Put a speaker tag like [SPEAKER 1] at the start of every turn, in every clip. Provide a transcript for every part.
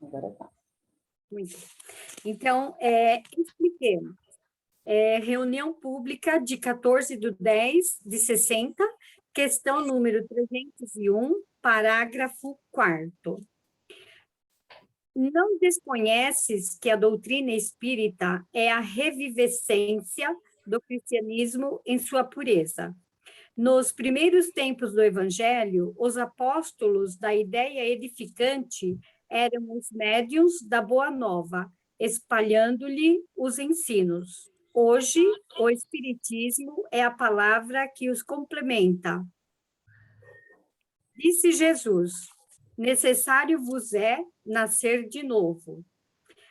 [SPEAKER 1] Agora tá.
[SPEAKER 2] Muito. Então, expliquemos. Reunião pública de 14/10/60, questão número 301, parágrafo 4º. Não desconheces que a doutrina espírita é a revivescência do cristianismo em sua pureza. Nos primeiros tempos do Evangelho, os apóstolos da ideia edificante eram os médiuns da Boa Nova, espalhando-lhe os ensinos. Hoje, o Espiritismo é a palavra que os complementa. Disse Jesus: necessário vos é nascer de novo.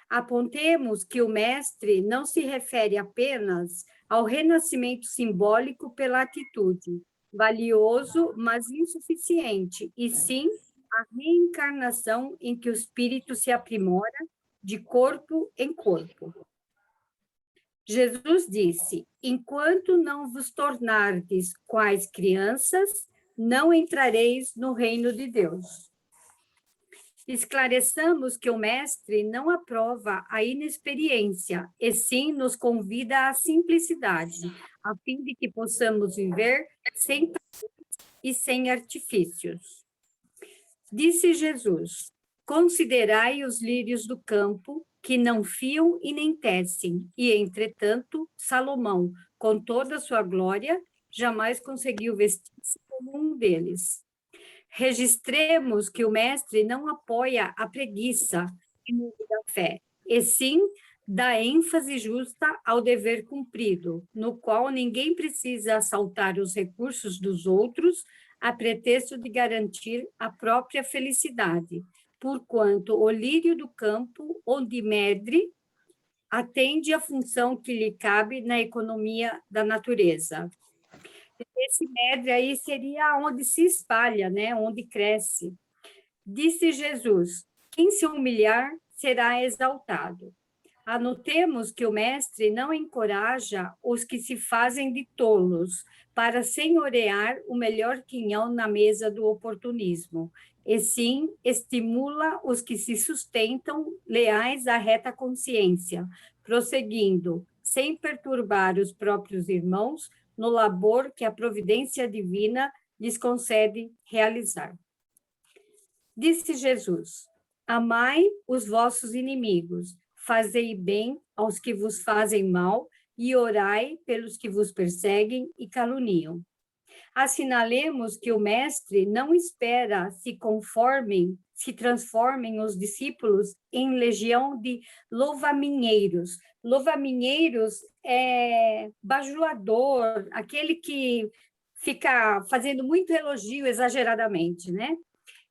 [SPEAKER 2] Apontemos que o mestre não se refere apenas ao renascimento simbólico pela atitude, valioso, mas insuficiente, e sim a reencarnação em que o espírito se aprimora de corpo em corpo. Jesus disse: enquanto não vos tornardes quais crianças, não entrareis no reino de Deus. Esclareçamos que o mestre não aprova a inexperiência, e sim nos convida à simplicidade, a fim de que possamos viver sem padrões e sem artifícios. Disse Jesus: considerai os lírios do campo, que não fiam e nem tecem, e, entretanto, Salomão, com toda a sua glória, jamais conseguiu vestir-se como um deles. Registremos que o mestre não apoia a preguiça em nome da fé, e sim dá ênfase justa ao dever cumprido, no qual ninguém precisa assaltar os recursos dos outros a pretexto de garantir a própria felicidade, porquanto o lírio do campo, onde medre, atende à função que lhe cabe na economia da natureza. Esse medre aí seria onde se espalha, né? Onde cresce. Disse Jesus: quem se humilhar será exaltado. Anotemos que o mestre não encoraja os que se fazem de tolos para senhorear o melhor quinhão na mesa do oportunismo, e sim estimula os que se sustentam leais à reta consciência, prosseguindo, sem perturbar os próprios irmãos, no labor que a providência divina lhes concede realizar. Disse Jesus: amai os vossos inimigos, fazei bem aos que vos fazem mal e orai pelos que vos perseguem e caluniam. Assinalemos que o mestre não espera se transformem os discípulos em legião de louva-minheiros. Louva-minheiros é bajulador, aquele que fica fazendo muito elogio exageradamente, né?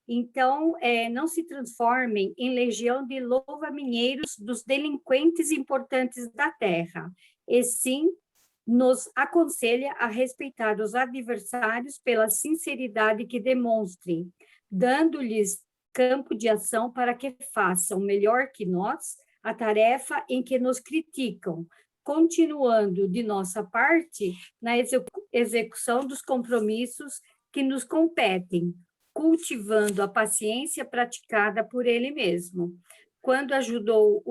[SPEAKER 2] Então, não se transformem em legião de louva-minheiros dos delinquentes importantes da terra, e sim nos aconselha a respeitar os adversários pela sinceridade que demonstrem, dando-lhes campo de ação para que façam melhor que nós a tarefa em que nos criticam, continuando de nossa parte na execução dos compromissos que nos competem, cultivando a paciência praticada por ele mesmo, quando ajudou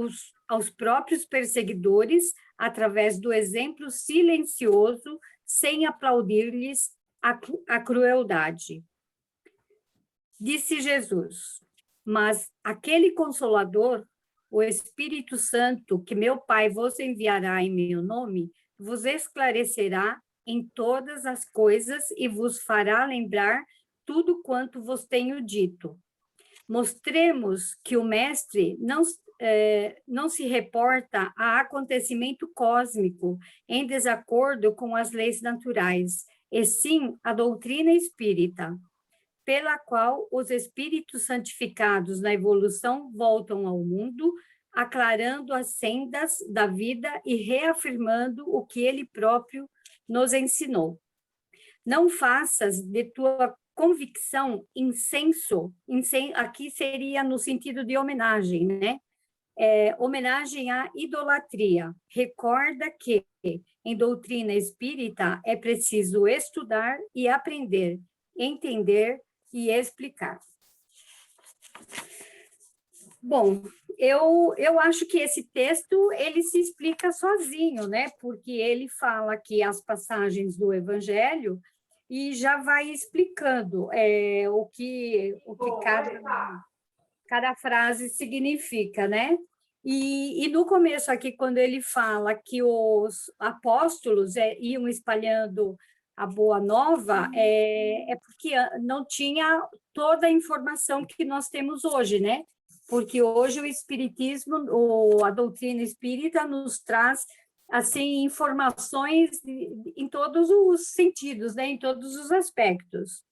[SPEAKER 2] aos próprios perseguidores através do exemplo silencioso, sem aplaudir-lhes a crueldade. Disse Jesus: mas aquele Consolador, o Espírito Santo, que meu Pai vos enviará em meu nome, vos esclarecerá em todas as coisas e vos fará lembrar tudo quanto vos tenho dito. Mostremos que o mestre não se reporta a acontecimento cósmico em desacordo com as leis naturais, e sim a doutrina espírita, pela qual os espíritos santificados na evolução voltam ao mundo, aclarando as sendas da vida e reafirmando o que ele próprio nos ensinou. Não faças de tua convicção incenso, aqui seria no sentido de homenagem, né? Homenagem à idolatria. Recorda que em doutrina espírita é preciso estudar e aprender, entender e explicar. Bom, eu acho que esse texto, ele se explica sozinho, né? Porque ele fala aqui as passagens do Evangelho e já vai explicando o que cada frase significa, né? E no começo aqui, quando ele fala que os apóstolos iam espalhando a boa nova, é porque não tinha toda a informação que nós temos hoje, né? Porque hoje o espiritismo, a doutrina espírita nos traz assim informações em todos os sentidos, né? Em todos os aspectos.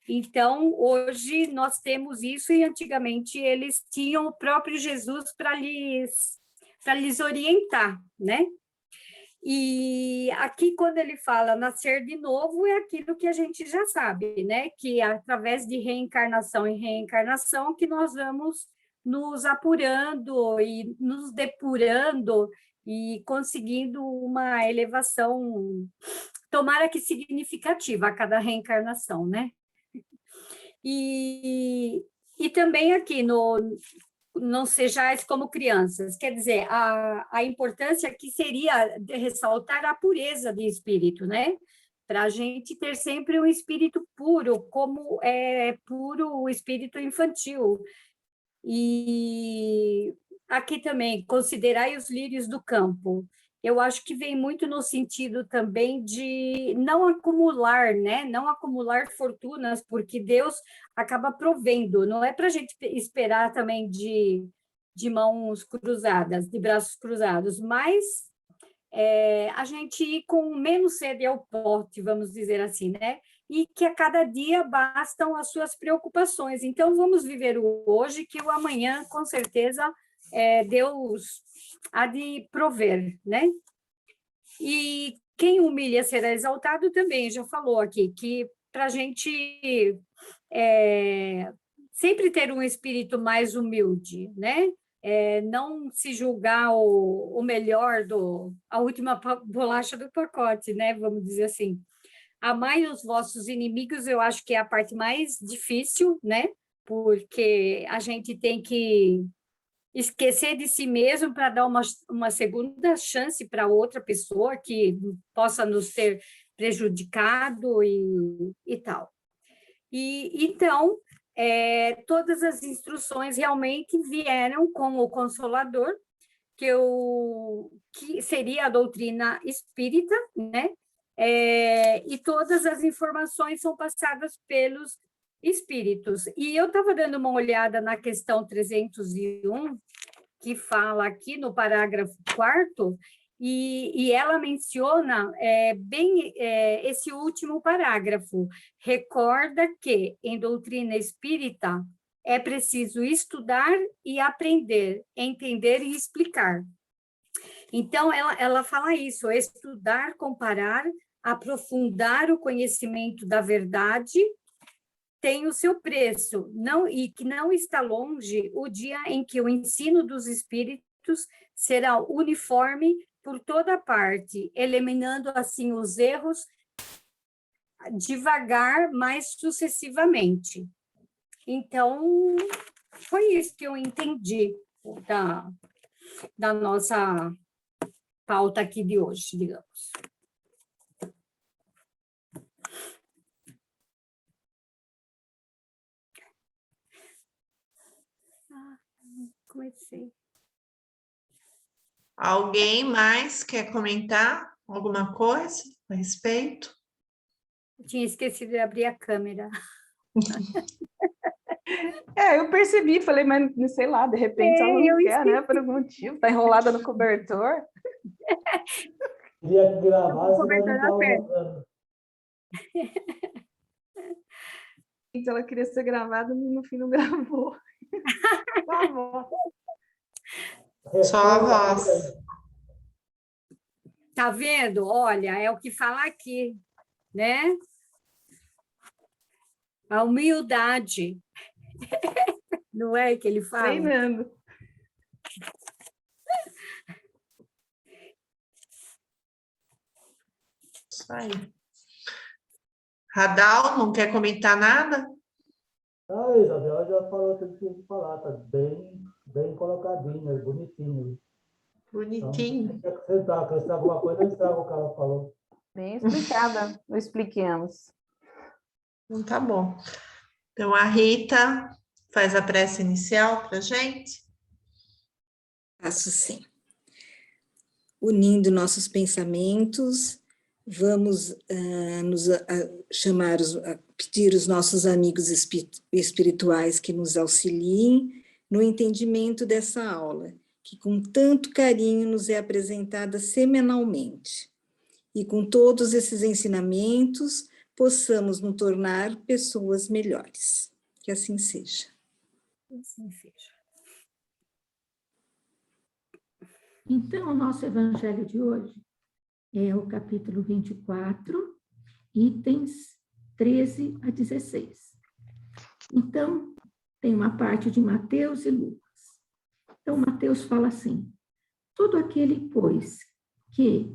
[SPEAKER 2] Então, hoje nós temos isso e antigamente eles tinham o próprio Jesus para lhes orientar, né? E aqui, quando ele fala nascer de novo, é aquilo que a gente já sabe, né? Que é através de reencarnação em reencarnação que nós vamos nos apurando e nos depurando e conseguindo uma elevação, tomara que significativa a cada reencarnação, né? E também aqui no Não Sejais como Crianças, quer dizer, a importância aqui seria de ressaltar a pureza de espírito, né? Para a gente ter sempre um espírito puro, como é puro o espírito infantil. E aqui também, considerai os lírios do campo. Eu acho que vem muito no sentido também de não acumular, né? Não acumular fortunas, porque Deus acaba provendo. Não é para a gente esperar também de mãos cruzadas, de braços cruzados, mas a gente ir com menos sede ao pote, vamos dizer assim, né? E que a cada dia bastam as suas preocupações. Então, vamos viver o hoje, que o amanhã, com certeza, Deus há de prover, né? E quem humilha será exaltado também, já falou aqui, que para a gente sempre ter um espírito mais humilde, né? Não se julgar o melhor a última bolacha do pacote, né? Vamos dizer assim. Amai os vossos inimigos, eu acho que é a parte mais difícil, né? Porque a gente tem que esquecer de si mesmo para dar uma segunda chance para outra pessoa que possa nos ter prejudicado e tal. E então, todas as instruções realmente vieram com o Consolador, que seria a doutrina espírita, né? E todas as informações são passadas pelos espíritos. E eu estava dando uma olhada na questão 301, que fala aqui no parágrafo 4º, e ela menciona bem esse último parágrafo. Recorda que, em doutrina espírita, é preciso estudar e aprender, entender e explicar. Então, ela fala isso, estudar, comparar, aprofundar o conhecimento da verdade tem o seu preço, e que não está longe o dia em que o ensino dos espíritos será uniforme por toda parte, eliminando assim os erros devagar, mas sucessivamente. Então, foi isso que eu entendi da nossa pauta aqui de hoje, digamos. Comecei.
[SPEAKER 1] Alguém mais quer comentar alguma coisa a respeito?
[SPEAKER 2] Eu tinha esquecido de abrir a câmera.
[SPEAKER 3] Eu percebi, falei, mas sei lá, de repente ela não quer, né? Por algum motivo, tá enrolada no cobertor.
[SPEAKER 4] Queria gravar,
[SPEAKER 2] O
[SPEAKER 4] senão não
[SPEAKER 2] cobertor na
[SPEAKER 4] estava
[SPEAKER 2] perna.
[SPEAKER 4] mostrando.
[SPEAKER 3] Então ela queria ser gravada, mas no fim não gravou. Tá bom.
[SPEAKER 1] Só a voz.
[SPEAKER 2] Tá vendo? Olha, é o que fala aqui, né? A humildade. Não é que ele fala?
[SPEAKER 3] Treinando.
[SPEAKER 1] Isso aí. Radal, não quer comentar nada?
[SPEAKER 4] A Isabela já falou o que eu tinha que falar, tá bem bem colocadinhas, bonitinhas.
[SPEAKER 1] Bonitinho.
[SPEAKER 4] Então, acrescentar alguma coisa, eu estrago o que ela falou.
[SPEAKER 3] Bem explicada, não expliquemos.
[SPEAKER 1] Então tá bom. Então a Rita faz a prece inicial para gente.
[SPEAKER 5] Faço sim. Unindo nossos pensamentos, vamos pedir os nossos amigos espirituais que nos auxiliem no entendimento dessa aula, que com tanto carinho nos é apresentada semanalmente. E com todos esses ensinamentos, possamos nos tornar pessoas melhores. Que assim seja.
[SPEAKER 2] Assim seja.
[SPEAKER 6] Então, o nosso evangelho de hoje é o capítulo 24, itens 13 a 16. Então, tem uma parte de Mateus e Lucas. Então, Mateus fala assim: todo aquele, pois, que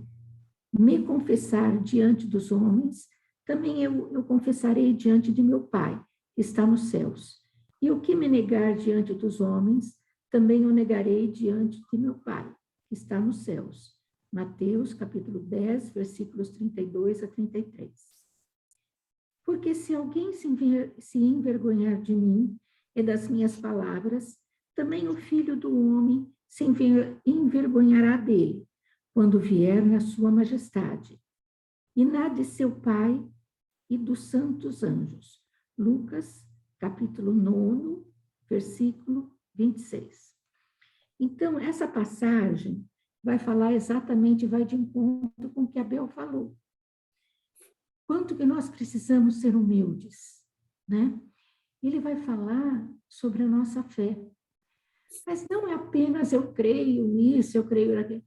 [SPEAKER 6] me confessar diante dos homens, também eu confessarei diante de meu Pai, que está nos céus. E o que me negar diante dos homens, também eu negarei diante de meu Pai, que está nos céus. Mateus, capítulo 10, versículos 32 a 33. Porque se alguém se envergonhar de mim e das minhas palavras, também o Filho do Homem se envergonhará dele, quando vier na sua majestade, e na de seu Pai e dos santos anjos. Lucas, capítulo 9, versículo 26. Então, essa passagem vai falar exatamente, vai de encontro com o que Abel falou. Quanto que nós precisamos ser humildes, né? Ele vai falar sobre a nossa fé. Mas não é apenas eu creio nisso, eu creio naquilo.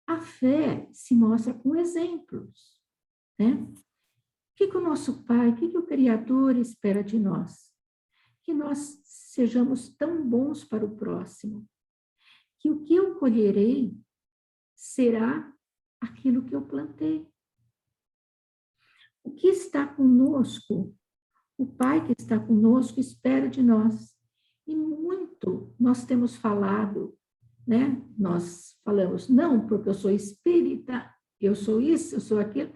[SPEAKER 6] A fé se mostra com exemplos, né? O que o nosso Pai, o que o Criador espera de nós? Que nós sejamos tão bons para o próximo, que o que eu colherei será aquilo que eu plantei. O que está conosco, o Pai que está conosco espera de nós. E muito nós temos falado, né? Nós falamos, não, porque eu sou espírita, eu sou isso, eu sou aquilo.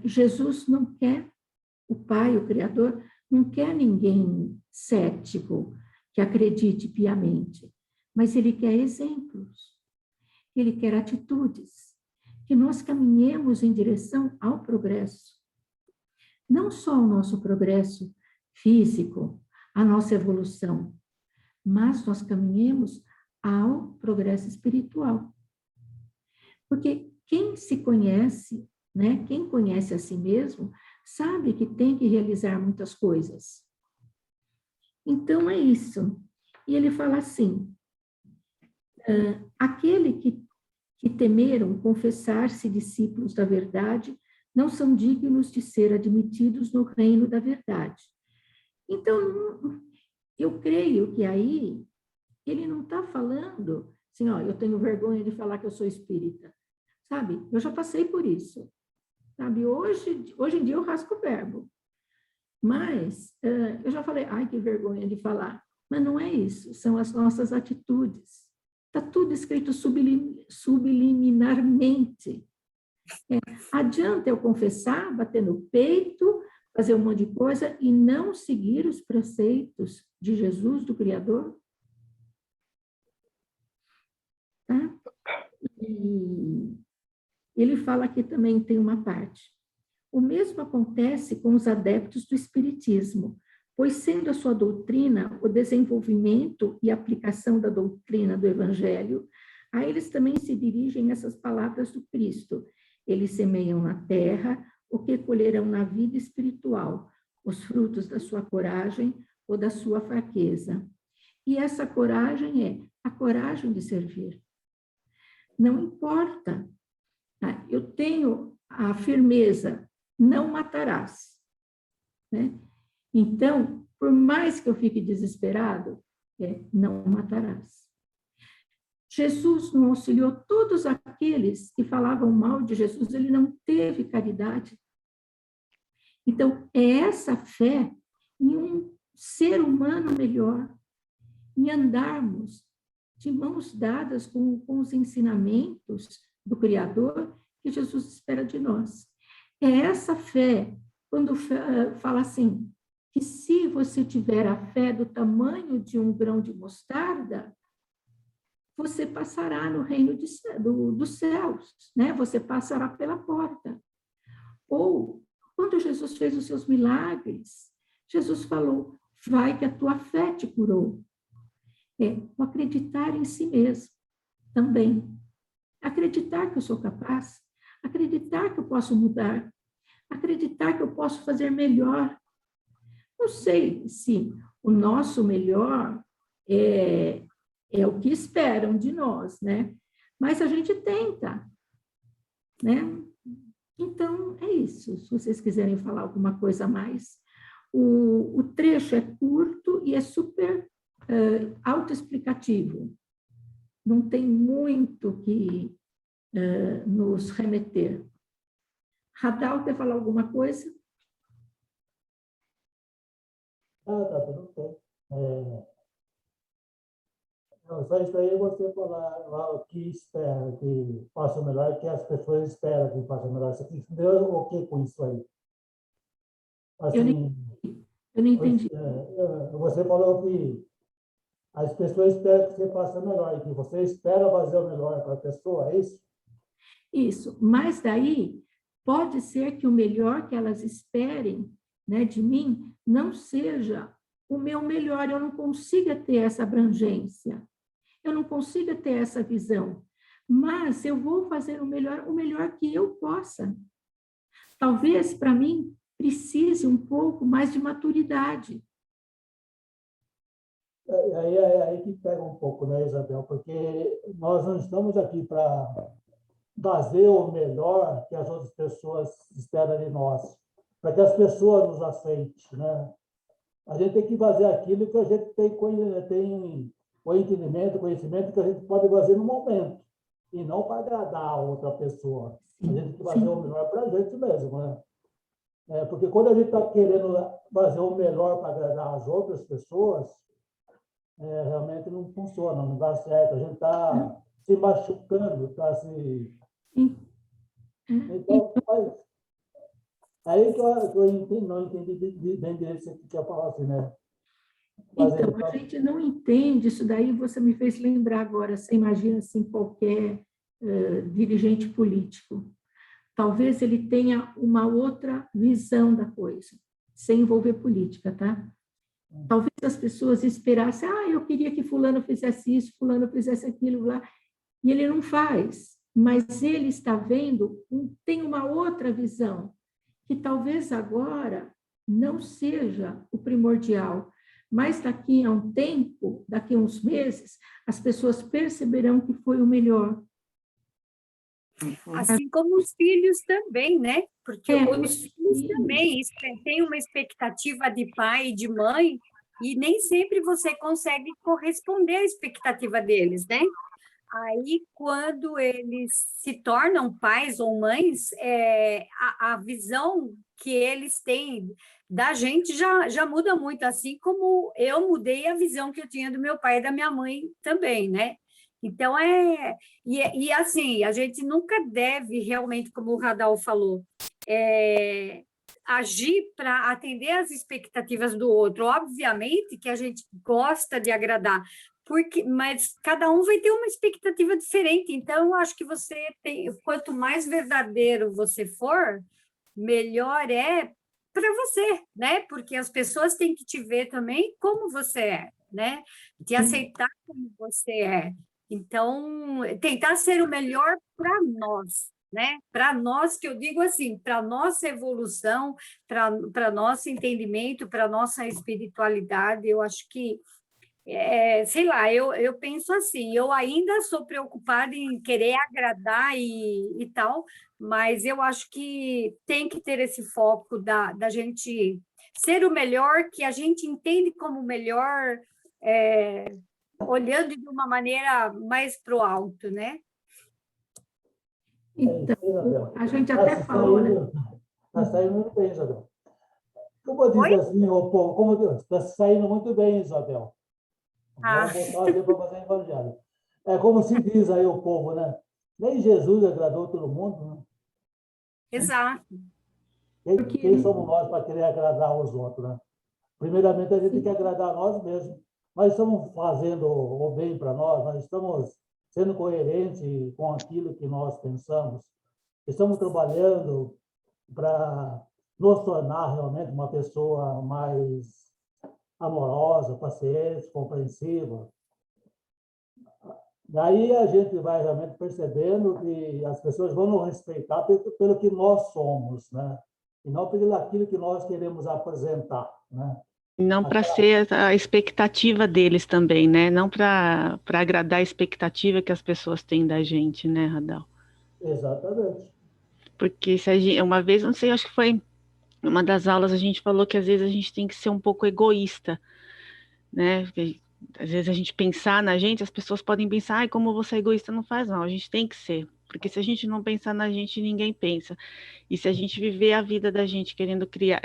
[SPEAKER 6] Jesus não quer, o Pai, o Criador, não quer ninguém cético que acredite piamente, mas Ele quer exemplos, Ele quer atitudes, que nós caminhemos em direção ao progresso. Não só o nosso progresso físico, a nossa evolução, mas nós caminhemos ao progresso espiritual. Porque quem se conhece, né, quem conhece a si mesmo, sabe que tem que realizar muitas coisas. Então, é isso. E ele fala assim, aquele que temeram confessar-se discípulos da verdade, não são dignos de ser admitidos no reino da verdade. Então, eu creio que aí ele não está falando assim, ó, eu tenho vergonha de falar que eu sou espírita, sabe? Eu já passei por isso, sabe? Hoje em dia eu rasgo o verbo, mas eu já falei, ai, que vergonha de falar, mas não é isso, são as nossas atitudes. Está tudo escrito subliminarmente. Adianta eu confessar, bater no peito, fazer um monte de coisa e não seguir os preceitos de Jesus, do Criador? Tá? E ele fala aqui também, tem uma parte. O mesmo acontece com os adeptos do Espiritismo, pois sendo a sua doutrina o desenvolvimento e aplicação da doutrina do Evangelho, a eles também se dirigem essas palavras do Cristo. Eles semeiam na terra o que colherão na vida espiritual, os frutos da sua coragem ou da sua fraqueza. E essa coragem é a coragem de servir. Não importa, eu tenho a firmeza, não matarás, né? Então, por mais que eu fique desesperado, não matarás. Jesus não auxiliou todos aqueles que falavam mal de Jesus, ele não teve caridade. Então, é essa fé em um ser humano melhor, em andarmos de mãos dadas com os ensinamentos do Criador que Jesus espera de nós. É essa fé, quando fala assim, que se você tiver a fé do tamanho de um grão de mostarda, você passará no reino dos céus, né? Você passará pela porta. Ou, quando Jesus fez os seus milagres, Jesus falou, vai que a tua fé te curou. O acreditar em si mesmo também. Acreditar que eu sou capaz, acreditar que eu posso mudar, acreditar que eu posso fazer melhor. Não sei se o nosso melhor é o que esperam de nós, né? Mas a gente tenta, né? Então, é isso. Se vocês quiserem falar alguma coisa a mais. O trecho é curto e é super autoexplicativo. Não tem muito que nos remeter. Radal, quer falar alguma coisa?
[SPEAKER 4] Tá tudo bem. Não, só isso aí você falar lá o que espera que faça melhor, que as pessoas esperam que faça melhor. Você entendeu o que com isso aí? Assim,
[SPEAKER 6] Eu não entendi.
[SPEAKER 4] você falou que as pessoas esperam que você faça melhor, e que você espera fazer o melhor para a pessoa, é isso?
[SPEAKER 6] Isso, mas daí pode ser que o melhor que elas esperem, né, de mim não seja o meu melhor, eu não consiga ter essa abrangência, eu não consiga ter essa visão, mas eu vou fazer o melhor que eu possa. Talvez, para mim, precise um pouco mais de maturidade.
[SPEAKER 4] Aí que pega um pouco, né, Isabel? Porque nós não estamos aqui para fazer o melhor que as outras pessoas esperam de nós, para que as pessoas nos aceitem, né? A gente tem que fazer aquilo que a gente tem o entendimento, o conhecimento que a gente pode fazer no momento, e não para agradar a outra pessoa. A gente tem que fazer o melhor para a gente mesmo, né? Porque quando a gente está querendo fazer o melhor para agradar as outras pessoas, realmente não funciona, não dá certo. A gente está se machucando, está se... Então, aí que eu não entendi bem direito o que quer falar assim, né?
[SPEAKER 6] Então, a gente não entende isso daí, você me fez lembrar agora, você imagina assim, qualquer dirigente político. Talvez ele tenha uma outra visão da coisa, sem envolver política, tá? Talvez as pessoas esperassem, eu queria que fulano fizesse isso, fulano fizesse aquilo lá, e ele não faz, mas ele está vendo, tem uma outra visão, que talvez agora não seja o primordial, mas daqui a um tempo, daqui a uns meses, as pessoas perceberão que foi o melhor.
[SPEAKER 2] Assim como os filhos também, né? Porque os filhos também têm uma expectativa de pai e de mãe, e nem sempre você consegue corresponder à expectativa deles, né? Aí, quando eles se tornam pais ou mães, a visão que eles têm da gente já muda muito, assim como eu mudei a visão que eu tinha do meu pai e da minha mãe também, né? Então, assim, a gente nunca deve realmente, como o Radal falou, agir para atender às expectativas do outro. Obviamente que a gente gosta de agradar, mas cada um vai ter uma expectativa diferente. Então, eu acho que quanto mais verdadeiro você for, melhor é para você, né? Porque as pessoas têm que te ver também como você é, né? Te aceitar como você é. Então, tentar ser o melhor para nós, né? Para nós, que eu digo assim, para nossa evolução, para nosso entendimento, para nossa espiritualidade, eu acho que, sei lá, eu penso assim, eu ainda sou preocupada em querer agradar e tal, mas eu acho que tem que ter esse foco da gente ser o melhor, que a gente entende como melhor, olhando de uma maneira mais para o alto, né?
[SPEAKER 6] Então, a gente até falou, né?
[SPEAKER 4] Está saindo muito bem, Isabel. Como eu disse assim, o povo, está saindo muito bem, Isabel. Vamos botar alguém para fazer evangelho. É como se diz aí o povo, né? Nem Jesus agradou todo mundo, né?
[SPEAKER 2] Exato.
[SPEAKER 4] Quem somos nós para querer agradar os outros, né? Primeiramente, a gente tem que agradar a nós mesmos. Nós estamos fazendo o bem para nós estamos sendo coerentes com aquilo que nós pensamos, estamos trabalhando para nos tornar realmente uma pessoa mais amorosa, paciente, compreensiva. Daí a gente vai realmente percebendo que as pessoas vão nos respeitar pelo que nós somos, né? E não pelo aquilo que nós queremos apresentar, né?
[SPEAKER 7] Não para ser a expectativa deles também, né? Não para agradar a expectativa que as pessoas têm da gente, né, Radal?
[SPEAKER 4] Exatamente.
[SPEAKER 7] Porque se a gente, uma vez, não sei, acho que foi uma das aulas, a gente falou que às vezes a gente tem que ser um pouco egoísta, né? Porque às vezes a gente pensar na gente, as pessoas podem pensar, ai, como você é egoísta, não faz mal, a gente tem que ser. Porque se a gente não pensar na gente, ninguém pensa. E se a gente viver a vida da gente querendo criar,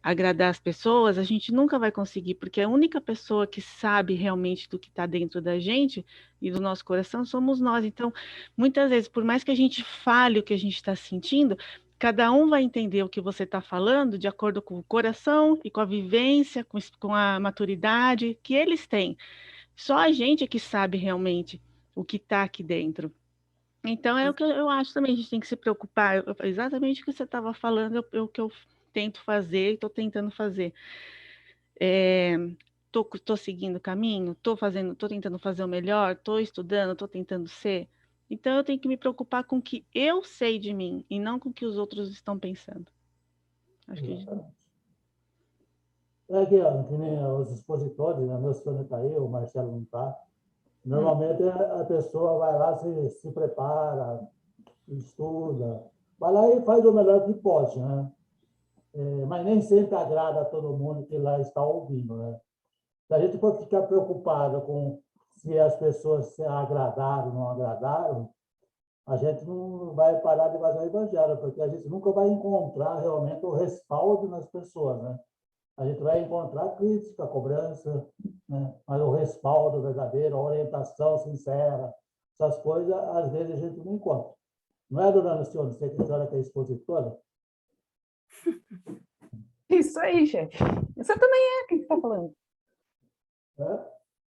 [SPEAKER 7] agradar as pessoas, a gente nunca vai conseguir, porque a única pessoa que sabe realmente do que está dentro da gente e do nosso coração somos nós. Então, muitas vezes, por mais que a gente fale o que a gente está sentindo, cada um vai entender o que você está falando de acordo com o coração e com a vivência, com a maturidade que eles têm. Só a gente é que sabe realmente o que está aqui dentro. Então, é o que eu acho também, a gente tem que se preocupar, exatamente o que você estava falando, é o que eu tento fazer, estou tentando fazer. Estou seguindo o caminho, estou tentando fazer o melhor, estou estudando, estou tentando ser. Então, eu tenho que me preocupar com o que eu sei de mim e não com o que os outros estão pensando. Acho que
[SPEAKER 4] É que nem os expositores, né? Meu senhor está aí, o Marcelo não está. Normalmente a pessoa vai lá, se prepara, estuda, vai lá e faz o melhor que pode, né? Mas nem sempre agrada a todo mundo que lá está ouvindo, né? Se a gente for ficar preocupado com se as pessoas se agradaram ou não agradaram, a gente não vai parar de fazer o evangelho, porque a gente nunca vai encontrar realmente o respaldo nas pessoas, né? A gente vai encontrar crítica, cobrança, né? Mas o respaldo verdadeiro, a orientação sincera, essas coisas, às vezes a gente não encontra. Não é, dona Luciana, você que a senhora que é expositora?
[SPEAKER 3] Isso aí, chefe. Você também é, o que você está falando?
[SPEAKER 4] É?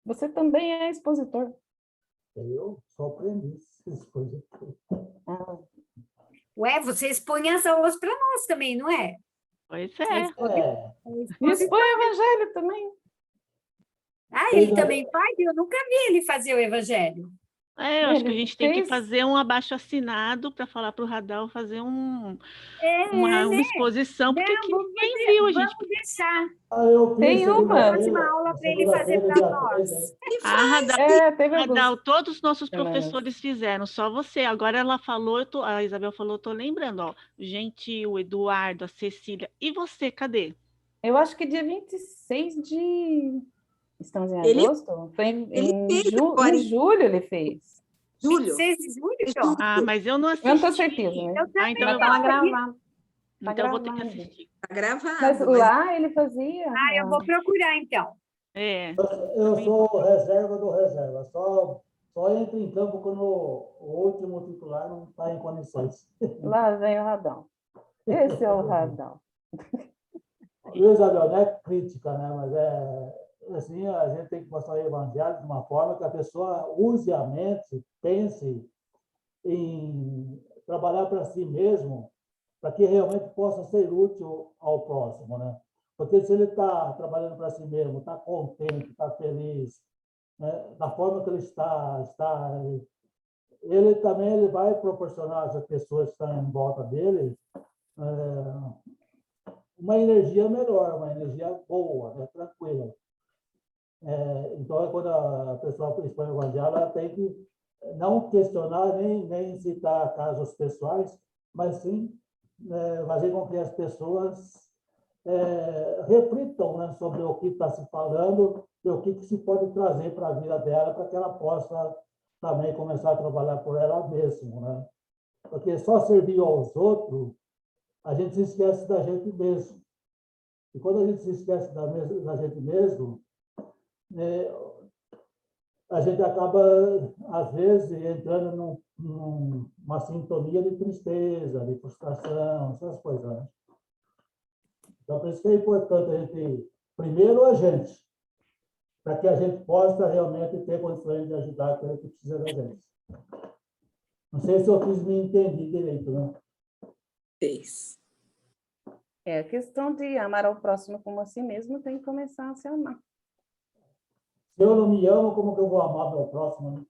[SPEAKER 3] Você também é expositor.
[SPEAKER 4] Eu só aprendi essas coisas.
[SPEAKER 2] Ué, você expõe as aulas para nós também, não é?
[SPEAKER 7] Pois é.
[SPEAKER 3] E expõe o evangelho também.
[SPEAKER 2] Ah, ele também faz? Eu nunca vi ele fazer o evangelho.
[SPEAKER 7] Eu acho que a
[SPEAKER 3] Ele
[SPEAKER 7] gente tem que
[SPEAKER 3] fez-
[SPEAKER 7] fazer um abaixo-assinado para falar para o Radal fazer uma
[SPEAKER 2] né?
[SPEAKER 7] exposição, porque
[SPEAKER 2] Não,
[SPEAKER 7] aqui
[SPEAKER 2] vamos
[SPEAKER 7] ninguém
[SPEAKER 2] fazer,
[SPEAKER 7] viu, a gente.
[SPEAKER 2] vamos deixar.
[SPEAKER 4] Eu
[SPEAKER 3] Tem
[SPEAKER 4] fiz
[SPEAKER 3] uma.
[SPEAKER 2] Próxima aula para ele fazer
[SPEAKER 4] segunda-feira,
[SPEAKER 2] para
[SPEAKER 4] dia
[SPEAKER 2] nós.
[SPEAKER 4] 3, né?
[SPEAKER 7] Radal,
[SPEAKER 3] Teve
[SPEAKER 7] Radal,
[SPEAKER 3] alguns.
[SPEAKER 7] todos os nossos
[SPEAKER 3] Ela-
[SPEAKER 7] professores fizeram, só você. Agora ela falou, a Isabel falou, eu tô lembrando, ó. O Gentil, o Eduardo, a Cecília. E você, cadê?
[SPEAKER 3] Eu acho que dia 26 de... Estamos em
[SPEAKER 5] Ele-
[SPEAKER 3] agosto? Foi
[SPEAKER 5] ele fez agora,
[SPEAKER 3] em
[SPEAKER 5] em
[SPEAKER 3] julho ele fez.
[SPEAKER 5] julho.
[SPEAKER 2] 26 de julho,
[SPEAKER 5] Em
[SPEAKER 2] Jó?
[SPEAKER 7] Ah, mas eu não
[SPEAKER 3] Eu não tenho
[SPEAKER 7] assisti.
[SPEAKER 3] certeza, né?
[SPEAKER 2] Eu também
[SPEAKER 7] Então
[SPEAKER 3] Mas
[SPEAKER 7] eu
[SPEAKER 3] tá lá
[SPEAKER 7] vou,
[SPEAKER 3] gravado. Tá
[SPEAKER 7] então eu vou ter que
[SPEAKER 3] gravado.
[SPEAKER 7] assistir.
[SPEAKER 5] Tá gravado,
[SPEAKER 3] Mas lá ele fazia.
[SPEAKER 2] Ah, eu vou procurar, então.
[SPEAKER 4] Eu sou reserva do reserva. Só entro em campo quando o último titular não está em condições.
[SPEAKER 3] Lá vem o Radão. Esse é o Radão.
[SPEAKER 4] Viu, Isabel, não é crítica, né? Mas assim, a gente tem que mostrar o evangelho de uma forma que a pessoa use a mente, pense em trabalhar para si mesmo, para que realmente possa ser útil ao próximo, né? Porque se ele está trabalhando para si mesmo, está contente, está feliz, né? Da forma que ele está, ele também ele vai proporcionar às pessoas que estão em volta dele uma energia melhor, uma energia boa, né? Tranquila. Então, quando a pessoa expõe o evangelho, ela tem que não questionar nem citar casos pessoais, mas sim fazer com que as pessoas reflitam, né, sobre o que está se falando e o que se pode trazer para a vida dela, para que ela possa também começar a trabalhar por ela mesma, né? Porque só servir aos outros, a gente se esquece da gente mesmo. E quando a gente se esquece da gente mesmo, a gente acaba, às vezes, entrando numa sintonia de tristeza, de frustração, essas coisas, né? Então, por isso que é importante a gente, primeiro a gente, para que a gente possa realmente ter condições de ajudar aquele que precisa da gente. Não sei se eu fiz me entender direito, né?
[SPEAKER 5] Fez.
[SPEAKER 3] É a questão de amar ao próximo como a si mesmo, tem que começar a se amar.
[SPEAKER 4] Se eu não me amo, como que eu vou amar meu próximo,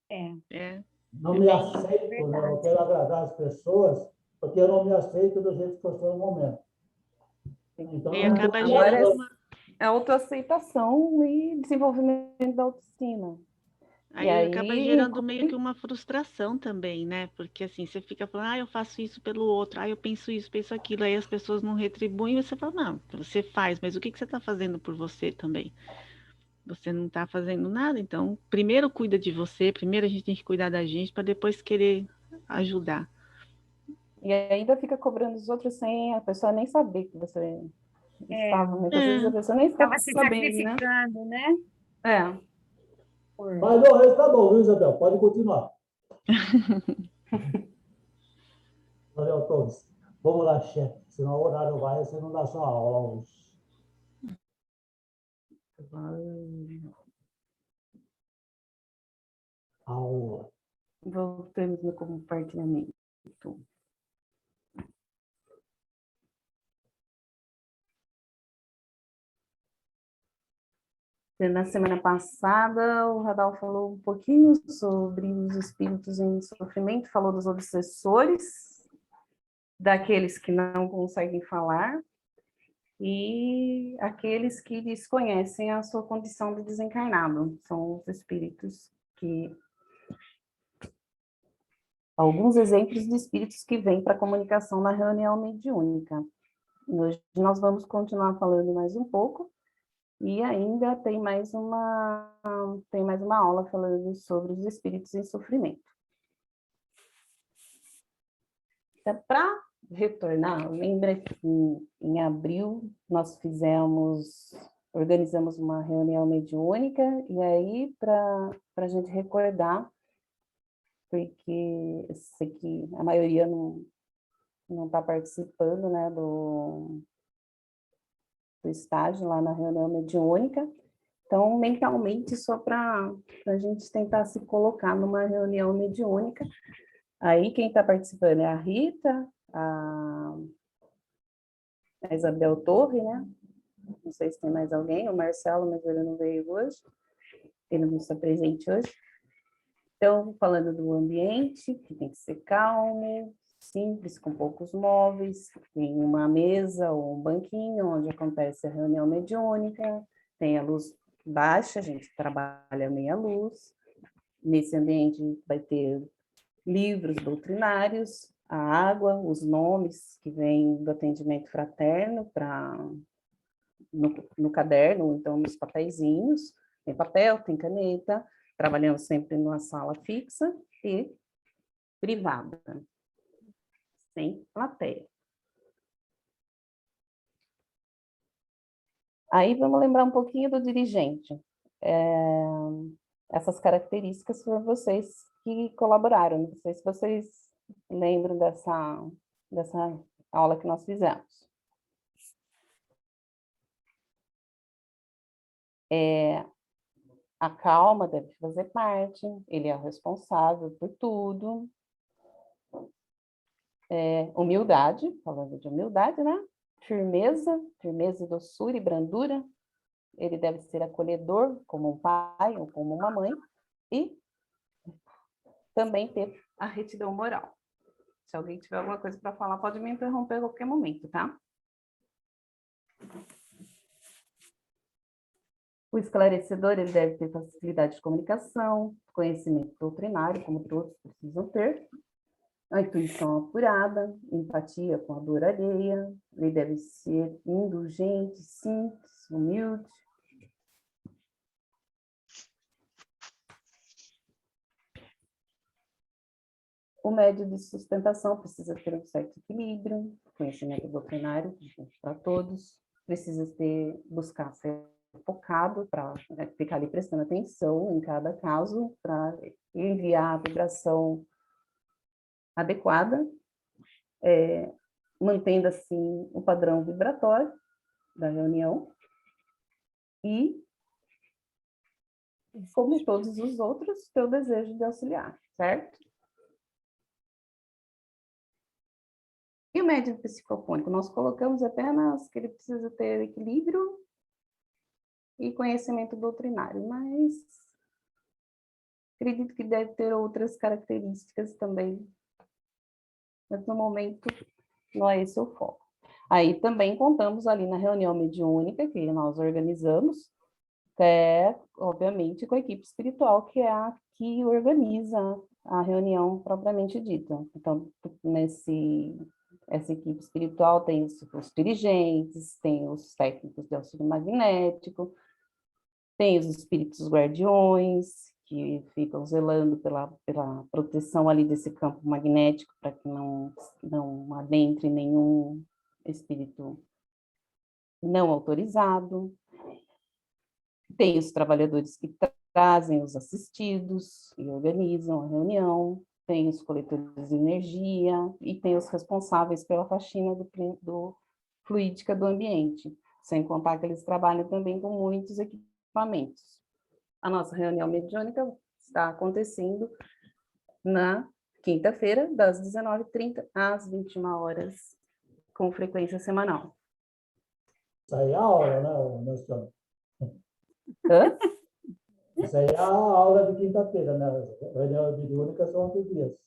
[SPEAKER 4] né?
[SPEAKER 7] É.
[SPEAKER 4] Não me aceito, né? Eu quero agradar as pessoas, porque eu não me aceito do jeito que eu sou no momento. Então,
[SPEAKER 7] E
[SPEAKER 4] eu não
[SPEAKER 7] acaba
[SPEAKER 4] tô
[SPEAKER 7] gerando
[SPEAKER 4] amando.
[SPEAKER 7] uma...
[SPEAKER 3] Autoaceitação e desenvolvimento da autoestima.
[SPEAKER 7] Aí
[SPEAKER 3] E aí,
[SPEAKER 7] acaba gerando meio que uma frustração também, né? Porque assim, você fica falando, eu faço isso pelo outro, eu penso isso, penso aquilo, aí as pessoas não retribuem, e você fala, não, você faz, mas o que você está fazendo por você também? Você não está fazendo nada, então primeiro cuida de você, primeiro a gente tem que cuidar da gente para depois querer ajudar.
[SPEAKER 3] E ainda fica cobrando os outros sem a pessoa nem saber que você estava. Muitas vezes a pessoa nem estava
[SPEAKER 2] Estava se
[SPEAKER 3] sabendo, né?
[SPEAKER 2] sacrificando, né?
[SPEAKER 3] É.
[SPEAKER 4] Mas não, está bom, viu, Isabel? Pode continuar. Valeu, todos. Vamos lá, chefe. Senão o horário vai, você não dá sua aula hoje. Aula.
[SPEAKER 3] Voltamos no compartilhamento. Na semana passada, o Radal falou um pouquinho sobre os espíritos em sofrimento, falou dos obsessores, daqueles que não conseguem falar, e aqueles que desconhecem a sua condição de desencarnado. São os espíritos que... Alguns exemplos de espíritos que vêm para a comunicação na reunião mediúnica. Hoje nós vamos continuar falando mais um pouco, e ainda tem mais uma aula falando sobre os espíritos em sofrimento. Então, para retornar, lembra que em abril nós organizamos uma reunião mediúnica, e aí, para a gente recordar, porque eu sei que a maioria não está participando, né, do estágio lá na reunião mediúnica. Então, mentalmente, só para a gente tentar se colocar numa reunião mediúnica. Aí, quem está participando é a Rita, a Isabel Torre, né? Não sei se tem mais alguém, o Marcelo, mas ele não veio hoje. Ele não está presente hoje. Então, falando do ambiente, que tem que ser calmo, simples, com poucos móveis, tem uma mesa ou um banquinho onde acontece a reunião mediúnica, tem a luz baixa, a gente trabalha meia luz. Nesse ambiente vai ter livros doutrinários, a água, os nomes que vêm do atendimento fraterno no caderno, ou então nos papeizinhos, tem papel, tem caneta, trabalhamos sempre numa sala fixa e privada, sem plateia. Aí vamos lembrar um pouquinho do dirigente. Essas características foram vocês que colaboraram. Não sei se vocês lembram dessa aula que nós fizemos. A calma deve fazer parte, ele é o responsável por tudo. Humildade, falando de humildade, né? Firmeza, doçura e brandura. Ele deve ser acolhedor, como um pai ou como uma mãe. E também ter a retidão moral. Se alguém tiver alguma coisa para falar, pode me interromper a qualquer momento, tá? O esclarecedor, ele deve ter facilidade de comunicação, conhecimento doutrinário, como todos precisam ter, a intuição apurada, empatia com a dor alheia, ele deve ser indulgente, simples, humilde. O médio de sustentação precisa ter um certo equilíbrio, conhecimento doutrinário para todos, precisa buscar ser focado para ficar ali prestando atenção em cada caso, para enviar a vibração adequada, mantendo assim o padrão vibratório da reunião e, como todos os outros, ter o desejo de auxiliar, certo? E o médium psicofônico? Nós colocamos apenas que ele precisa ter equilíbrio e conhecimento doutrinário, mas acredito que deve ter outras características também. Mas, no momento, não é esse o foco. Aí também contamos ali na reunião mediúnica que nós organizamos, obviamente, com a equipe espiritual, que é a que organiza a reunião propriamente dita. Então, essa equipe espiritual tem os dirigentes, tem os técnicos de auxílio magnético, tem os espíritos guardiões, que ficam zelando pela proteção ali desse campo magnético, para que não adentre nenhum espírito não autorizado. Tem os trabalhadores que trazem os assistidos e organizam a reunião, tem os coletores de energia e tem os responsáveis pela faxina do fluídica do ambiente, sem contar que eles trabalham também com muitos equipamentos. A nossa reunião mediúnica está acontecendo na quinta-feira, das 19h30 às 21h, com frequência semanal.
[SPEAKER 4] Isso aí é a aula, né, meu senhor?
[SPEAKER 3] Hã?
[SPEAKER 4] Isso aí é a aula de quinta-feira, né? A reunião mediúnica são 8 dias.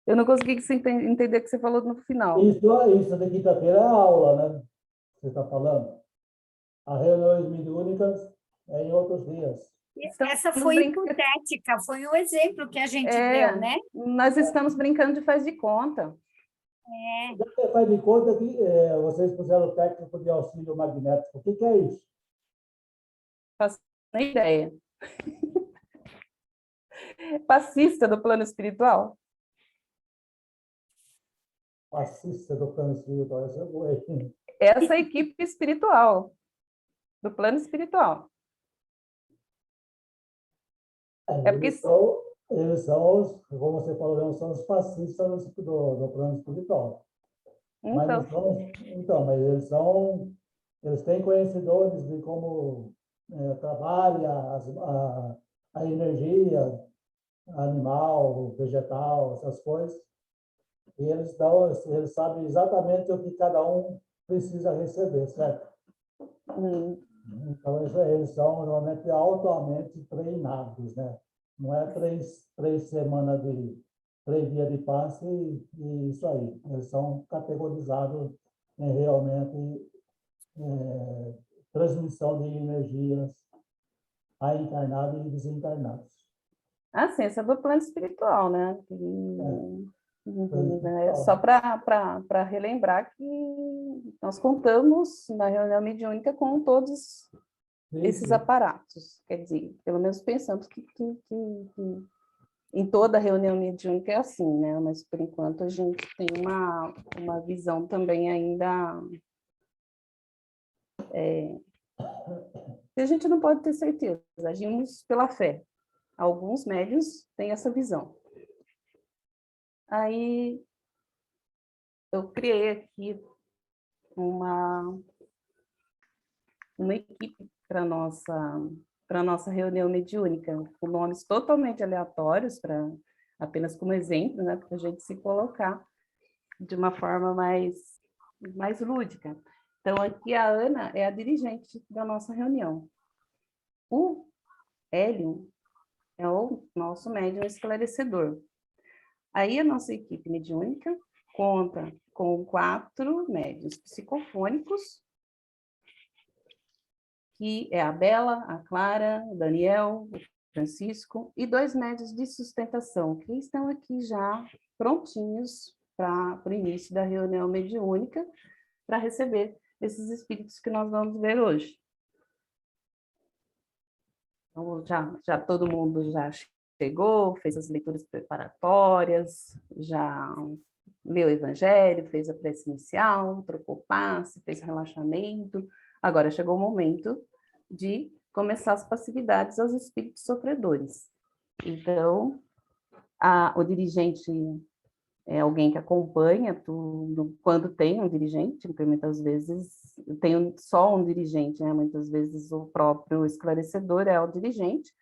[SPEAKER 3] Eu não consegui entender o que você falou no final.
[SPEAKER 4] Isso de quinta-feira é a aula, né? Você está falando? As reuniões mediúnicas é em outros dias.
[SPEAKER 2] Essa foi hipotética, foi um exemplo que a gente deu, né?
[SPEAKER 3] Nós estamos brincando de faz de conta.
[SPEAKER 4] Já que faz de conta que vocês puseram o técnico de auxílio magnético. O que é isso?
[SPEAKER 3] Faço nem ideia. Passista do plano espiritual?
[SPEAKER 4] Assista do plano espiritual, essa é boa, hein?
[SPEAKER 3] Essa é a equipe espiritual, do plano espiritual. É porque...
[SPEAKER 4] Eles são, como você falou, são os passistas do plano espiritual. Mas eles têm conhecedores de como trabalha a energia animal, vegetal, essas coisas. E eles sabem exatamente o que cada um precisa receber, certo? Então, eles são realmente altamente treinados, né? Não é três semanas de 3 dias de passe e isso aí. Eles são categorizados em realmente transmissão de energias a encarnados e desencarnados.
[SPEAKER 3] Ah, sim, essa é do plano espiritual, né? Só para relembrar que nós contamos na reunião mediúnica com todos esses aparatos. Quer dizer, pelo menos pensamos que em toda reunião mediúnica é assim, né? Mas, por enquanto, a gente tem uma visão também ainda... a gente não pode ter certeza, agimos pela fé. Alguns médiuns têm essa visão. Aí, eu criei aqui uma equipe para a nossa reunião mediúnica, com nomes totalmente aleatórios, apenas como exemplo, né, para a gente se colocar de uma forma mais lúdica. Então, aqui a Ana é a dirigente da nossa reunião. O Hélio é o nosso médium esclarecedor. Aí a nossa equipe mediúnica conta com 4 médiuns psicofônicos, que é a Bela, a Clara, o Daniel, o Francisco, e 2 médiuns de sustentação, que estão aqui já prontinhos para o início da reunião mediúnica, para receber esses espíritos que nós vamos ver hoje. Então, já todo mundo já chegou, fez as leituras preparatórias, já leu o Evangelho, fez a prece inicial, trocou passe, fez relaxamento. Agora chegou o momento de começar as passividades aos espíritos sofredores. Então, o dirigente é alguém que acompanha tudo, quando tem um dirigente, porque muitas vezes tem só um dirigente, né? Muitas vezes o próprio esclarecedor é o dirigente,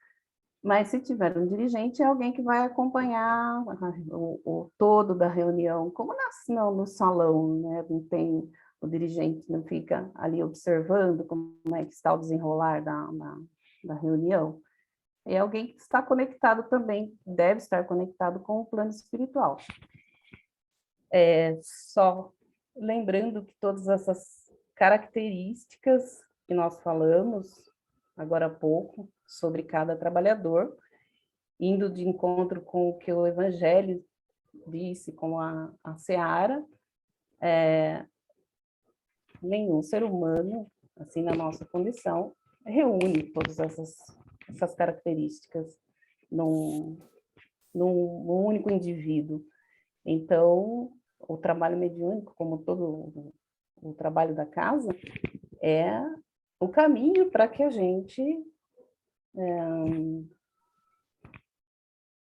[SPEAKER 3] mas se tiver um dirigente, é alguém que vai acompanhar o todo da reunião, como no salão, né? Não tem, o dirigente não fica ali observando como é que está o desenrolar da reunião. É alguém que está conectado também, deve estar conectado com o plano espiritual. Só lembrando que todas essas características que nós falamos agora há pouco sobre cada trabalhador, indo de encontro com o que o Evangelho disse, com a Seara, nenhum ser humano, assim, na nossa condição, reúne todas essas características num único indivíduo. Então, o trabalho mediúnico, como todo o trabalho da casa, é o caminho para que a gente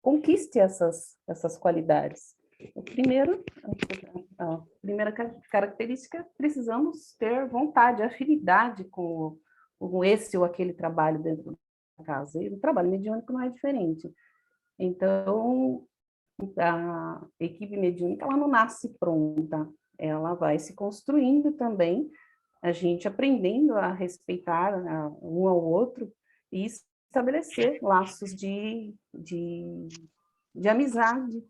[SPEAKER 3] conquiste essas qualidades. A primeira característica, precisamos ter vontade, afinidade com esse ou aquele trabalho dentro da casa. E o trabalho mediúnico não é diferente. Então, a equipe mediúnica, ela não nasce pronta, ela vai se construindo também, a gente aprendendo a respeitar um ao outro e estabelecer laços de amizade,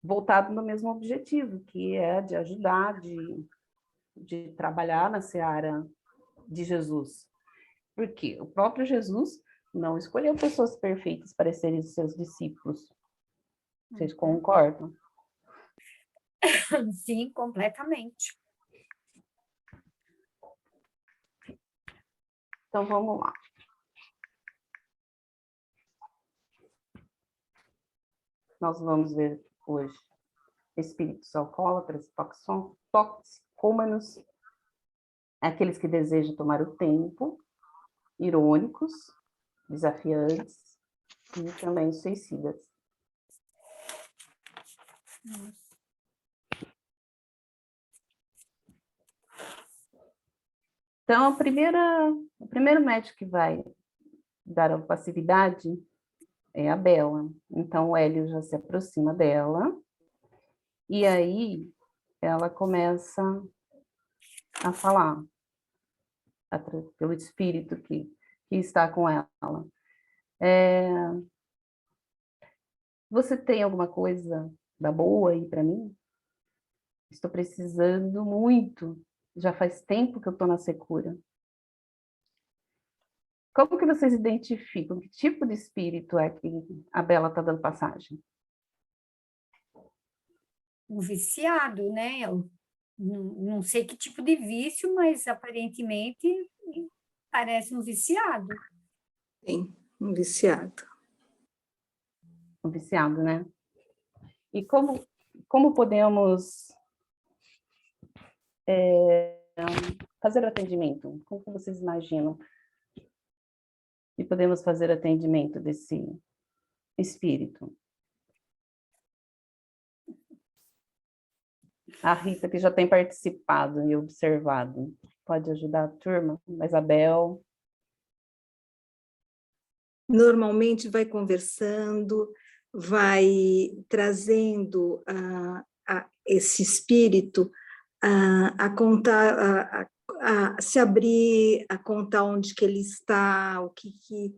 [SPEAKER 3] voltado no mesmo objetivo, que é de ajudar, de trabalhar na seara de Jesus. Porque o próprio Jesus não escolheu pessoas perfeitas para serem seus discípulos. Vocês concordam?
[SPEAKER 2] Sim, completamente.
[SPEAKER 3] Então, vamos lá. Nós vamos ver hoje espíritos alcoólatras, toxicômanos, aqueles que desejam tomar o tempo, irônicos, desafiantes e também suicidas. Então, o primeiro médico que vai dar a passividade é a Bela. Então, o Hélio já se aproxima dela, e aí ela começa a falar, pelo espírito que está com ela. Você tem alguma coisa da boa aí para mim? Estou precisando muito. Já faz tempo que eu estou na secura. Como que vocês identificam que tipo de espírito é que a Bela está dando passagem?
[SPEAKER 2] Um viciado, né? Eu não sei que tipo de vício, mas aparentemente parece um viciado.
[SPEAKER 5] Tem um viciado.
[SPEAKER 3] Um viciado, né? E como podemos fazer atendimento? Como que vocês imaginam que podemos fazer atendimento desse espírito? A Rita, que já tem participado e observado, pode ajudar a turma? A Isabel?
[SPEAKER 5] Normalmente vai conversando, vai trazendo esse espírito a contar, a se abrir, a contar onde que ele está, o que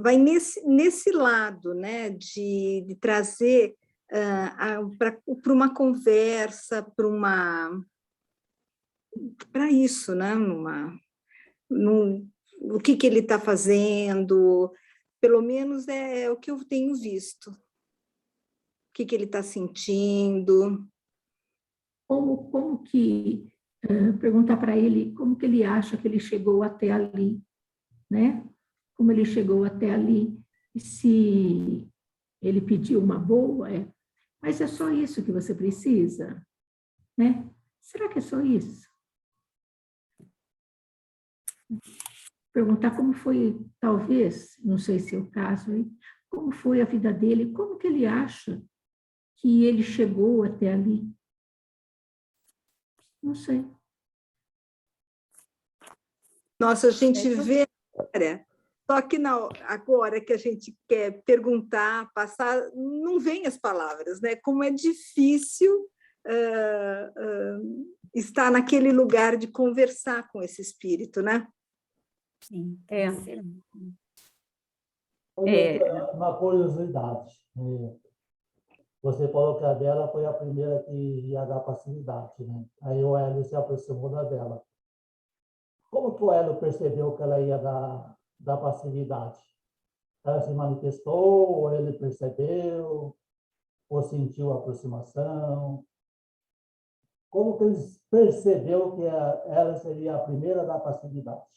[SPEAKER 5] vai nesse lado, né, de trazer para uma conversa, para isso, né, o que ele está fazendo, pelo menos é o que eu tenho visto. O que ele está sentindo.
[SPEAKER 6] Como que perguntar para ele como que ele acha que ele chegou até ali, né? Como ele chegou até ali, e se ele pediu uma boa, mas é só isso que você precisa, né? Será que é só isso? perguntar como foi, talvez, não sei se é o caso aí, como foi a vida dele, como que ele acha que ele chegou até ali. Não sei.
[SPEAKER 5] Nossa, a gente vê agora, só que agora que a gente quer perguntar, passar, não vem as palavras, né? Como é difícil estar naquele lugar de conversar com esse espírito, né?
[SPEAKER 2] Sim.
[SPEAKER 4] Uma curiosidade. Você falou que a dela foi a primeira que ia dar passividade, né? Aí o Hélio se aproximou da dela. Como que o Hélio percebeu que ela ia dar passividade? Ela se manifestou, ou ele percebeu, ou sentiu a aproximação? Como que ele percebeu que ela seria a primeira da passividade?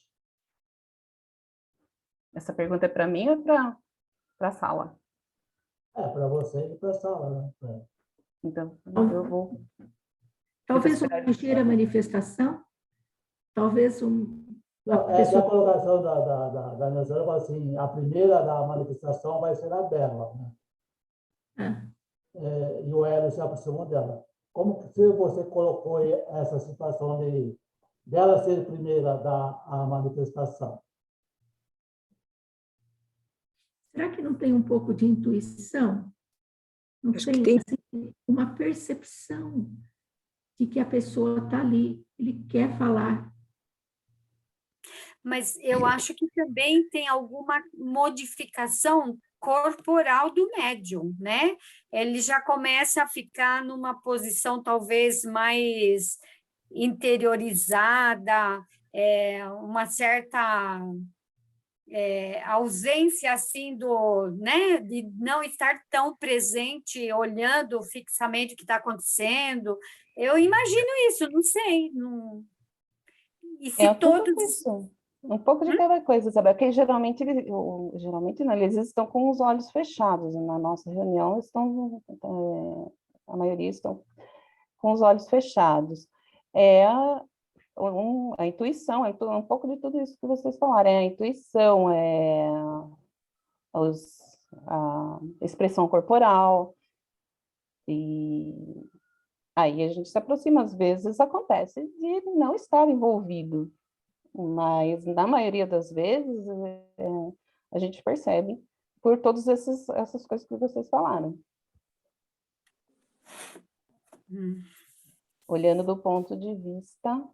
[SPEAKER 3] Essa pergunta é para mim ou para a sala?
[SPEAKER 4] Para você e para a sala, né?
[SPEAKER 3] Então, eu vou...
[SPEAKER 6] Talvez uma ligeira manifestação, talvez uma
[SPEAKER 4] A
[SPEAKER 6] pessoa...
[SPEAKER 4] colocação da Nazaré fala assim, a primeira da manifestação vai ser a dela, né? E o Hélio se aproximou dela. Como que você colocou essa situação dela ser a primeira da manifestação?
[SPEAKER 6] Será que não tem um pouco de intuição? Não
[SPEAKER 5] Acho que
[SPEAKER 6] tem,
[SPEAKER 5] tem.
[SPEAKER 6] assim, uma percepção de que a pessoa está ali, ele quer falar.
[SPEAKER 2] Mas eu acho que também tem alguma modificação corporal do médium, né? Ele já começa a ficar numa posição talvez mais interiorizada, uma certa ausência assim né, de não estar tão presente, olhando fixamente o que está acontecendo. Eu imagino isso, não sei. Não... E se
[SPEAKER 3] tudo
[SPEAKER 2] todos...
[SPEAKER 3] isso. Um pouco de cada coisa, sabe? Porque geralmente, geralmente não, eles estão com os olhos fechados. Na nossa reunião, a maioria estão com os olhos fechados. A intuição, um pouco de tudo isso que vocês falaram, a intuição, a expressão corporal, e aí a gente se aproxima, às vezes acontece de não estar envolvido, mas na maioria das vezes a gente percebe por todas essas coisas que vocês falaram. Olhando do ponto de vista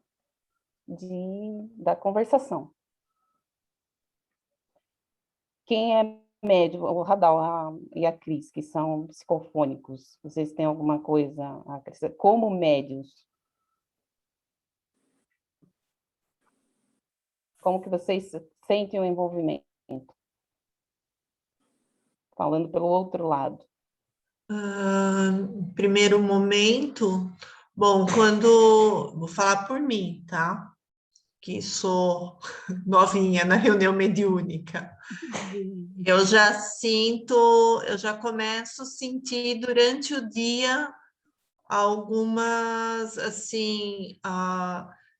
[SPEAKER 3] da conversação. Quem é médium, o Radal e a Cris, que são psicofônicos, vocês têm alguma coisa a acrescentar? Como médiums? Como que vocês sentem o envolvimento? Falando pelo outro lado.
[SPEAKER 1] Primeiro momento, bom, vou falar por mim, tá? Que sou novinha na reunião mediúnica. Eu já começo a sentir durante o dia algumas, assim,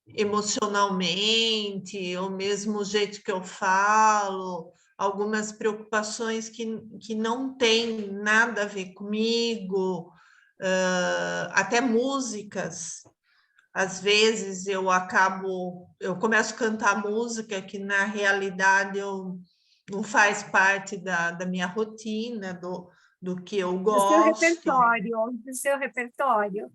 [SPEAKER 1] emocionalmente, ou mesmo o jeito que eu falo, algumas preocupações que não têm nada a ver comigo, até músicas. Às vezes eu começo a cantar música que na realidade não faz parte da minha rotina, do que eu gosto.
[SPEAKER 2] Do seu repertório.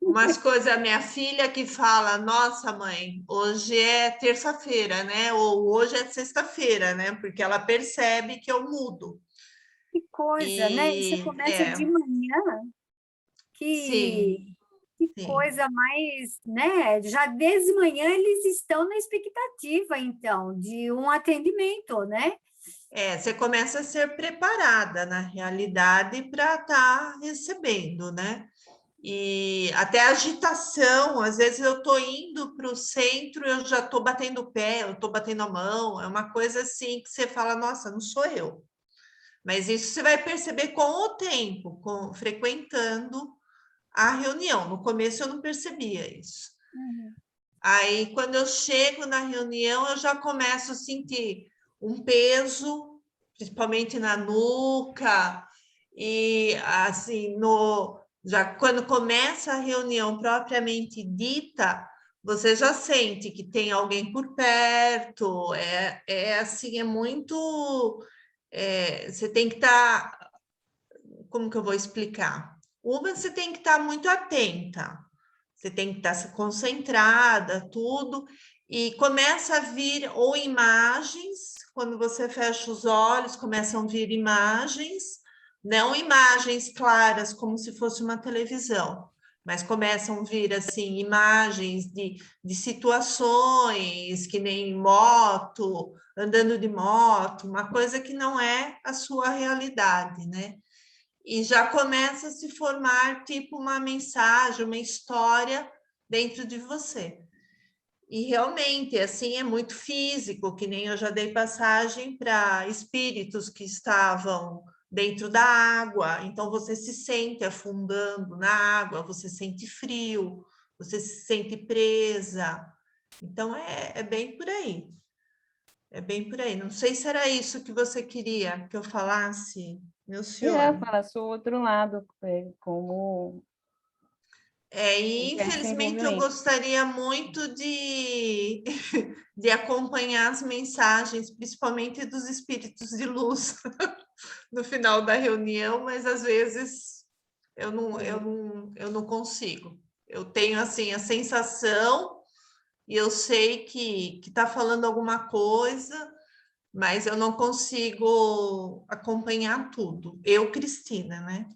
[SPEAKER 1] Umas coisas, a minha filha que fala, nossa mãe, hoje é terça-feira, né? Ou hoje é sexta-feira, né? Porque ela percebe que eu mudo.
[SPEAKER 2] Que coisa, né? E você começa de manhã.
[SPEAKER 1] Sim.
[SPEAKER 2] Que coisa mais, né? Já desde manhã eles estão na expectativa, então, de um atendimento, né?
[SPEAKER 1] Você começa a ser preparada, na realidade, para estar recebendo, né? E até a agitação, às vezes eu estou indo para o centro, eu já estou batendo o pé, eu estou batendo a mão, é uma coisa assim que você fala, nossa, não sou eu. Mas isso você vai perceber com o tempo, frequentando a reunião. No começo eu não percebia isso. Aí, quando eu chego na reunião, eu já começo a sentir um peso, principalmente na nuca, e assim, já quando começa a reunião propriamente dita, você já sente que tem alguém por perto, assim, é muito. Você tem que estar. Como que eu vou explicar? Uma, você tem que estar muito atenta, você tem que estar concentrada, tudo, e começa a vir ou imagens, quando você fecha os olhos, começam a vir imagens, não imagens claras, como se fosse uma televisão, mas começam a vir, assim, imagens de situações, que nem moto, andando de moto, uma coisa que não é a sua realidade, né? E já começa a se formar tipo uma mensagem, uma história dentro de você. E realmente, assim, é muito físico, que nem eu já dei passagem para espíritos que estavam dentro da água, então você se sente afundando na água, você sente frio, você se sente presa. Então, é bem por aí. É bem por aí. Não sei se era isso que você queria que eu falasse, meu senhor.
[SPEAKER 3] Fala o outro lado, como
[SPEAKER 1] E
[SPEAKER 3] é esse
[SPEAKER 1] infelizmente eu
[SPEAKER 3] envolvimento.
[SPEAKER 1] gostaria muito de acompanhar as mensagens, principalmente dos espíritos de luz, no final da reunião, mas às vezes eu não consigo. Eu tenho assim a sensação e eu sei que está falando alguma coisa, mas eu não consigo acompanhar tudo. Eu, Cristina, né?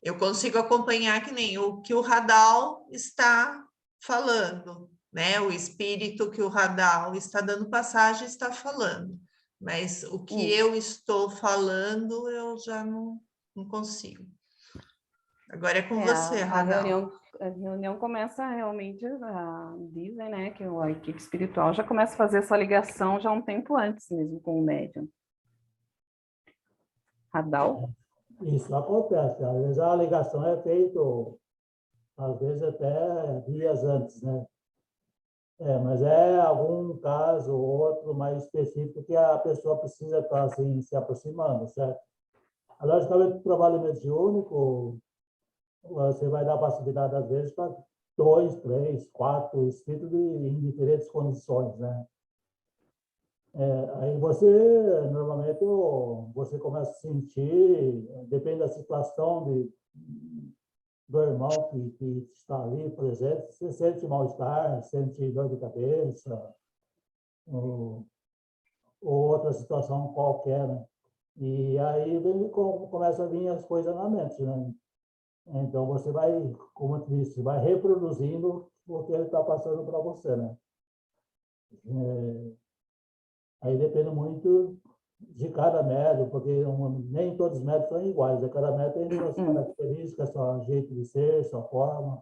[SPEAKER 1] Eu consigo acompanhar que nem o que o Radal está falando, né? O espírito que o Radal está dando passagem está falando, mas o que eu estou falando eu já não consigo. Agora é com você, Radal.
[SPEAKER 3] A reunião começa realmente, dizem, né, que a equipe espiritual já começa a fazer essa ligação já um tempo antes mesmo com o médium. Radal?
[SPEAKER 4] Isso acontece. Às vezes a ligação é feita, às vezes até dias antes, né? Mas é algum caso ou outro mais específico que a pessoa precisa estar assim, se aproximando, certo? Logicamente, o trabalho mediúnico, você vai dar facilidade, às vezes, para 2, 3, 4 espíritos em diferentes condições, né? Aí você, normalmente, você começa a sentir, depende da situação do irmão que está ali, por exemplo, você sente mal-estar, sente dor de cabeça, ou outra situação qualquer, né? E aí começa a vir as coisas na mente, né? Então você vai, como eu disse, vai reproduzindo o que ele está passando para você, né? Aí depende muito de cada médium, porque nem todos os médicos são iguais, né? Cada médium tem suas características, seu jeito de ser, sua forma,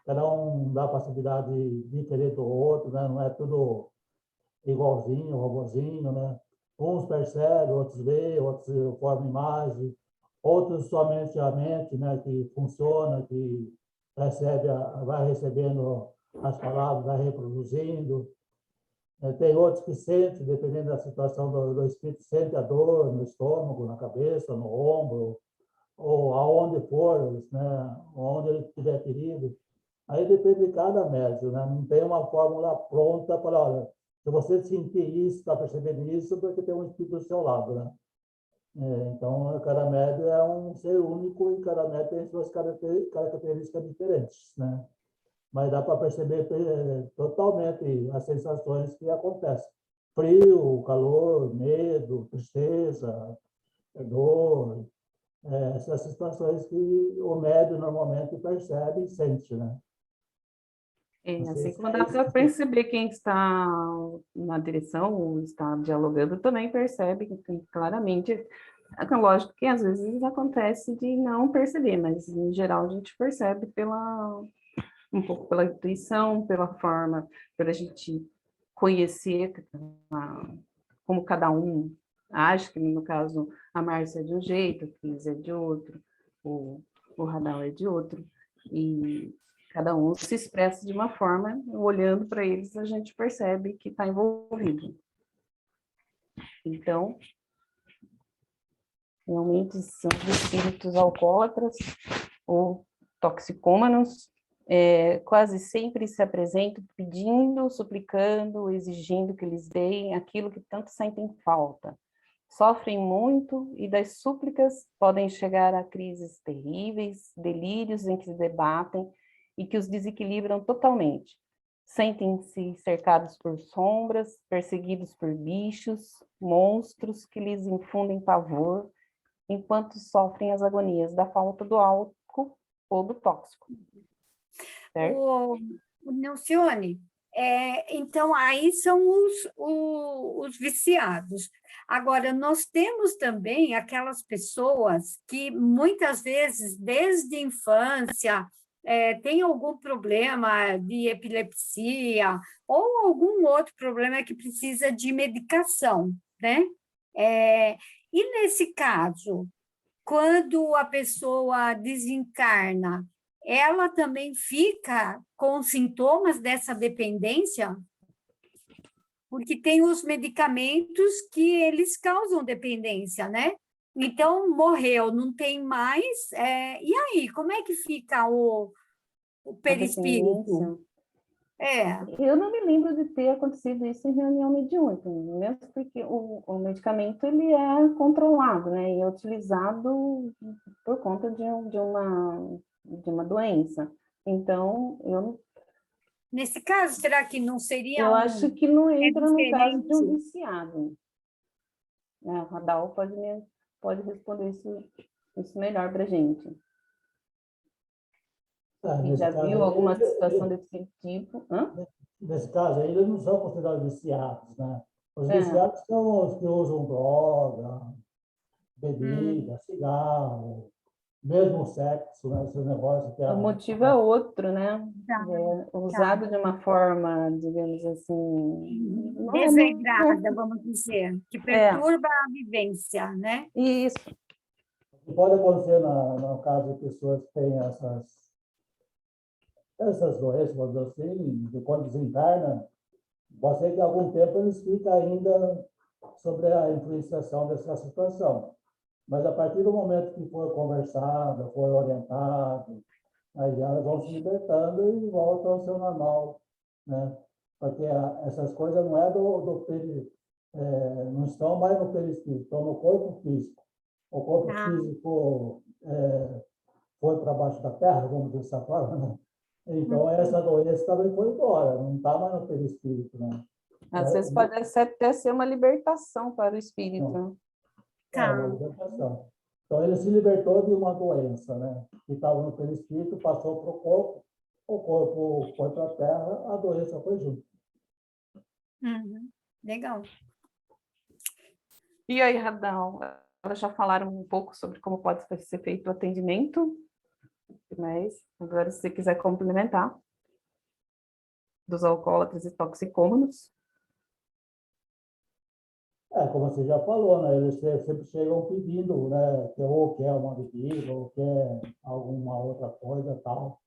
[SPEAKER 4] cada um dá facilidade diferente do outro, né? Não é tudo igualzinho, robozinho, né? Uns percebem, outros veem, outros formam imagem, outros somente a mente, né? Que funciona, que recebe, vai recebendo as palavras, vai reproduzindo. Tem outros que sentem, dependendo da situação do espírito, sente a dor no estômago, na cabeça, no ombro, ou aonde for, né? Onde ele estiver ferido. Aí depende de cada médico, né? Não tem uma fórmula pronta para, olha, se você sentir isso, está percebendo isso, porque tem um espírito do seu lado, né? Então, cada médium é um ser único e cada médium tem suas características diferentes, né? Mas dá para perceber totalmente as sensações que acontecem. Frio, calor, medo, tristeza, dor, essas situações que o médium normalmente percebe e sente, né?
[SPEAKER 3] Assim como dá para perceber quem está na direção ou está dialogando, também percebe claramente. É lógico que às vezes acontece de não perceber, mas em geral a gente percebe um pouco pela intuição, pela forma, pela gente conhecer como cada um age, que no caso a Márcia é de um jeito, o Cris é de outro, o Radal é de outro, e Cada um se expressa de uma forma, olhando para eles, a gente percebe que está envolvido. Então, realmente são os espíritos alcoólatras ou toxicômanos, quase sempre se apresentam pedindo, suplicando, exigindo que lhes deem aquilo que tanto sentem falta. Sofrem muito e das súplicas podem chegar a crises terríveis, delírios em que se debatem e que os desequilibram totalmente. Sentem-se cercados por sombras, perseguidos por bichos, monstros que lhes infundem pavor, enquanto sofrem as agonias da falta do álcool ou do tóxico. Certo?
[SPEAKER 2] O Nelcione, então aí são os viciados. Agora, nós temos também aquelas pessoas que muitas vezes, desde a infância, tem algum problema de epilepsia ou algum outro problema que precisa de medicação, né? E nesse caso, quando a pessoa desencarna, ela também fica com sintomas dessa dependência? Porque tem os medicamentos que eles causam dependência, né? Então, morreu, não tem mais. E aí, como é que fica o perispírito?
[SPEAKER 3] Eu não me lembro de ter acontecido isso em reunião mediúnica, mesmo porque o medicamento ele é controlado, né? E é utilizado por conta de uma doença. Então,
[SPEAKER 2] Nesse caso, será que não seria
[SPEAKER 3] eu acho que não entra no caso de um
[SPEAKER 2] diferente?
[SPEAKER 3] viciado. O Radal pode responder isso melhor para a gente. E já viu alguma situação desse tipo?
[SPEAKER 4] Nesse caso aí, eles não são considerados viciados, né? Os viciados são os que usam droga, bebida, cigarro, mesmo sexo, né? Esses negócios que
[SPEAKER 3] O motivo é outro, né? Usado de uma forma, digamos assim...
[SPEAKER 2] Desregrada, vamos dizer, que perturba a vivência, né?
[SPEAKER 3] Isso.
[SPEAKER 4] O que pode acontecer no caso de pessoas que têm essas doenças, vamos dizer assim, de quando desencarna, pode ser que há algum tempo eles fiquem ainda sobre a influenciação dessa situação. Mas a partir do momento que for conversado, for orientado, aí elas vão se libertando e voltam ao seu normal, né? Porque essas coisas não não estão mais no perispírito, estão no corpo físico. O corpo físico foi para baixo da terra, vamos dizer dessa forma, né? Então, essa doença também foi embora, não está mais no perispírito, né?
[SPEAKER 3] Às vezes pode até ser uma libertação para o espírito.
[SPEAKER 4] Uma libertação. Então, ele se libertou de uma doença, né? Que estava no perispírito, passou para o corpo foi para a terra, a doença foi junto.
[SPEAKER 2] Legal.
[SPEAKER 3] E aí, Radal, elas já falaram um pouco sobre como pode ser feito o atendimento, mas agora, se você quiser complementar, dos alcoólatras e toxicômanos.
[SPEAKER 4] Como você já falou, né? Eles sempre chegam pedindo, né? Que ou quer uma bebida, ou quer alguma outra coisa tal.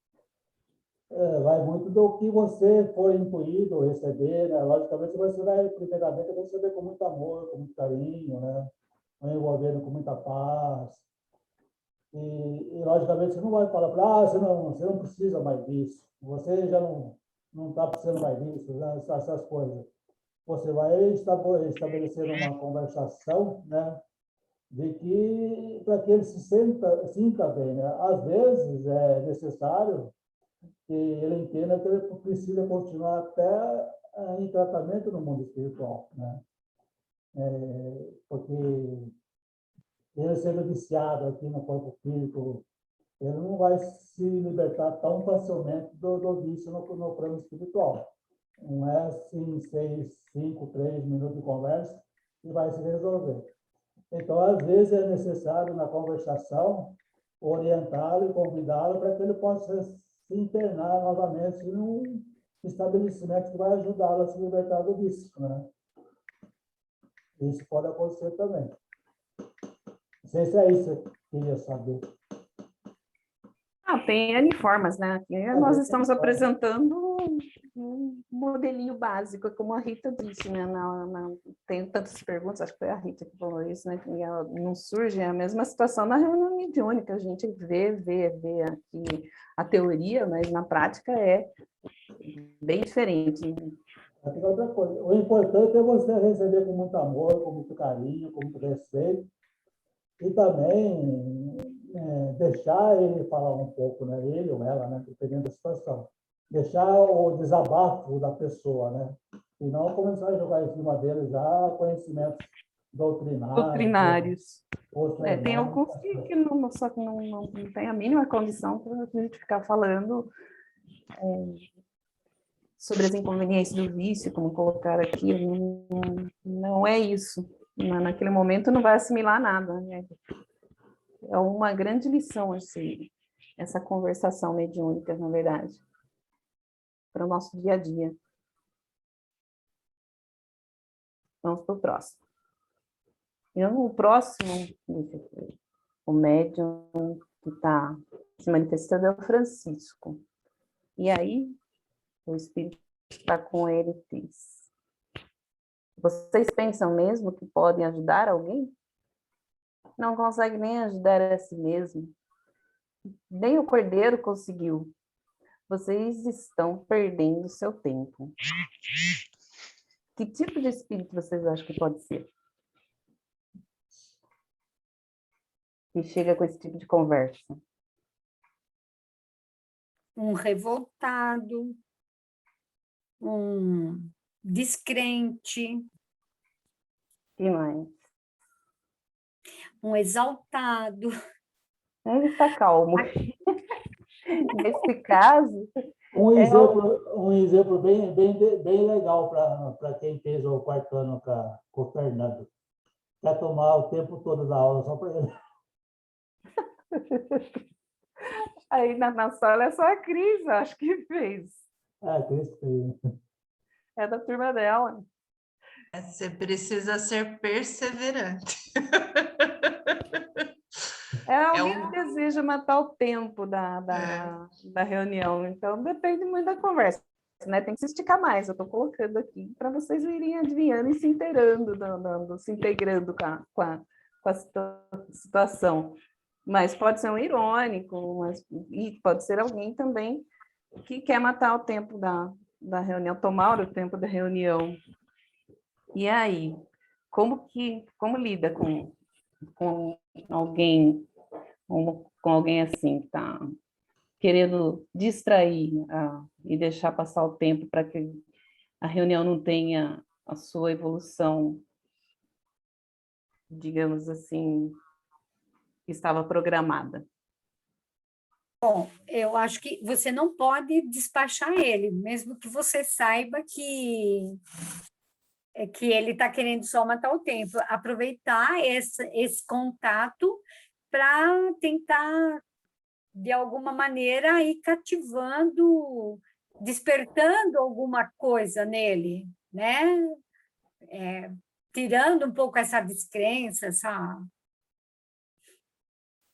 [SPEAKER 4] Vai muito do que você for incluído, receber, né? Logicamente, você vai, primeiramente, receber com muito amor, com muito carinho, né? Envolvendo com muita paz. E logicamente, você não vai falar para você não precisa mais disso, você já não está precisando mais disso, né? Essas coisas. Você vai estabelecendo uma conversação, né? De que, para que ele sinta bem, né? Às vezes, é necessário que ele entenda que ele precisa continuar até em tratamento no mundo espiritual, né? Porque ele sendo viciado aqui no corpo físico, ele não vai se libertar tão facilmente do vício no plano espiritual. Não é assim, 5, 3 minutos de conversa que vai se resolver. Então, às vezes, é necessário, na conversação, orientá-lo e convidá-lo para que ele possa se internar novamente em um estabelecimento que vai ajudá-lo a se libertar do vício, né? Isso pode acontecer também. Não sei se é isso que eu queria saber.
[SPEAKER 3] Tem N formas, né? Aqui nós estamos apresentando um modelinho básico, como a Rita disse, né? Tem tantas perguntas, acho que foi a Rita que falou isso, né? Que não surge a mesma situação na reunião mediúnica, a gente vê aqui a teoria, mas na prática é bem diferente.
[SPEAKER 4] Tem outra coisa. O importante é você receber com muito amor, com muito carinho, com muito respeito, e também deixar ele falar um pouco, né? Ele ou ela, né? Dependendo da situação. Deixar o desabafo da pessoa, né? E não começar a jogar em cima dele já conhecimentos
[SPEAKER 3] Doutrinários. Tem
[SPEAKER 4] não,
[SPEAKER 3] alguns que não tem a mínima condição para a gente ficar falando sobre as inconveniências do vício, como colocar aqui, não é isso. Naquele momento não vai assimilar nada, né? É uma grande lição essa conversação mediúnica, na verdade, para o nosso dia a dia. Vamos para o próximo. No próximo, o médium que está se manifestando é o Francisco. E aí, o Espírito está com ele e diz: vocês pensam mesmo que podem ajudar alguém? Não consegue nem ajudar a si mesmo. Nem o cordeiro conseguiu. Vocês estão perdendo seu tempo. Que tipo de espírito vocês acham que pode ser? Que chega com esse tipo de conversa?
[SPEAKER 2] Um revoltado, um descrente,
[SPEAKER 3] Que mais?
[SPEAKER 2] um exaltado.
[SPEAKER 3] Ele está calmo. Nesse caso,
[SPEAKER 4] um exemplo bem legal para quem fez o quarto ano com o Fernando. Quer tomar o tempo todo da aula só para ele.
[SPEAKER 3] aí na sala é só a Cris, acho que fez.
[SPEAKER 4] Cris fez.
[SPEAKER 3] É da turma dela.
[SPEAKER 1] Você precisa ser perseverante.
[SPEAKER 3] Alguém que deseja matar o tempo da reunião, então depende muito da conversa, né? Tem que se esticar mais. Eu estou colocando aqui para vocês irem adivinhando e se inteirando, se integrando com a situação. Mas pode ser um irônico, e pode ser alguém também que quer matar o tempo da reunião, tomar o tempo da reunião. E aí, como lida com alguém assim, que está querendo distrair e deixar passar o tempo para que a reunião não tenha a sua evolução, digamos assim, que estava programada?
[SPEAKER 2] Bom, eu acho que você não pode despachar ele, mesmo que você saiba que ele está querendo só matar o tempo. Aproveitar esse contato para tentar, de alguma maneira, ir cativando, despertando alguma coisa nele, né? Tirando um pouco essa descrença,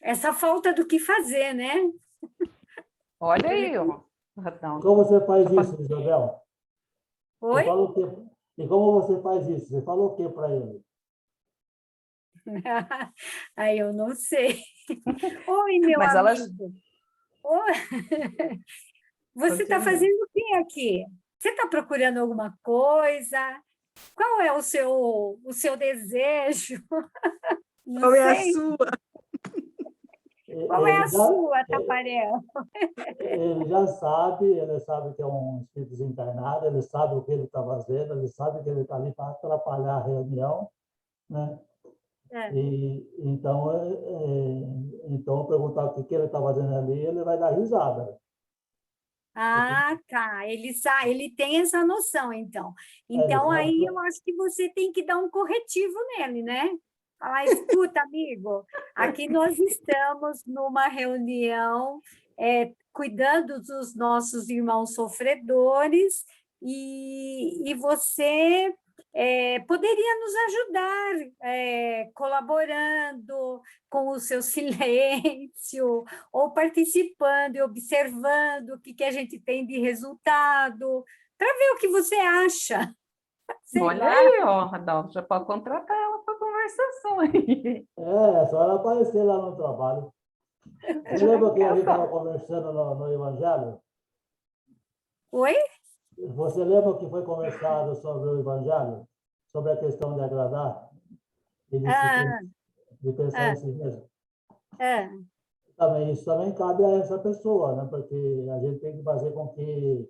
[SPEAKER 2] essa falta do que fazer, né?
[SPEAKER 3] Olha aí, ó. Ratão.
[SPEAKER 4] Como você faz isso, Isabel?
[SPEAKER 2] Oi?
[SPEAKER 4] Você fala o quê? E como você faz isso? Você fala o quê para ele?
[SPEAKER 2] Aí eu não sei. Oi, meu
[SPEAKER 3] Mas
[SPEAKER 2] amigo. Oi. Você está fazendo o que aqui? Você está procurando alguma coisa? Qual é o seu desejo? Não
[SPEAKER 5] Qual é a
[SPEAKER 2] sei.
[SPEAKER 5] sua?
[SPEAKER 2] Qual é a sua, Taparel?
[SPEAKER 4] Ele sabe que é um espírito desencarnado, ele sabe o que ele está fazendo, ele sabe que ele está ali para atrapalhar a reunião, né? E então perguntar o que ele está fazendo ali, ele vai dar risada.
[SPEAKER 2] Ah, tá. Ele tem essa noção, então. Então, aí eu acho que você tem que dar um corretivo nele, né? Falar, escuta, amigo, aqui nós estamos numa reunião cuidando dos nossos irmãos sofredores e você poderia nos ajudar, colaborando com o seu silêncio, ou participando e observando o que a gente tem de resultado, para ver o que você acha. Sei
[SPEAKER 3] Olha
[SPEAKER 2] lá.
[SPEAKER 3] aí, ó, Adalto, já pode contratar ela para conversação aí.
[SPEAKER 4] É só ela aparecer lá no trabalho. Você lembra que a gente estava conversando no Evangelho?
[SPEAKER 2] Oi?
[SPEAKER 4] Você lembra que foi conversado sobre o Evangelho? Sobre a questão de agradar e
[SPEAKER 2] Ah,
[SPEAKER 4] de pensar
[SPEAKER 2] ah,
[SPEAKER 4] em si mesmo?
[SPEAKER 2] ah.
[SPEAKER 4] Também, isso também cabe a essa pessoa, né? Porque a gente tem que fazer com que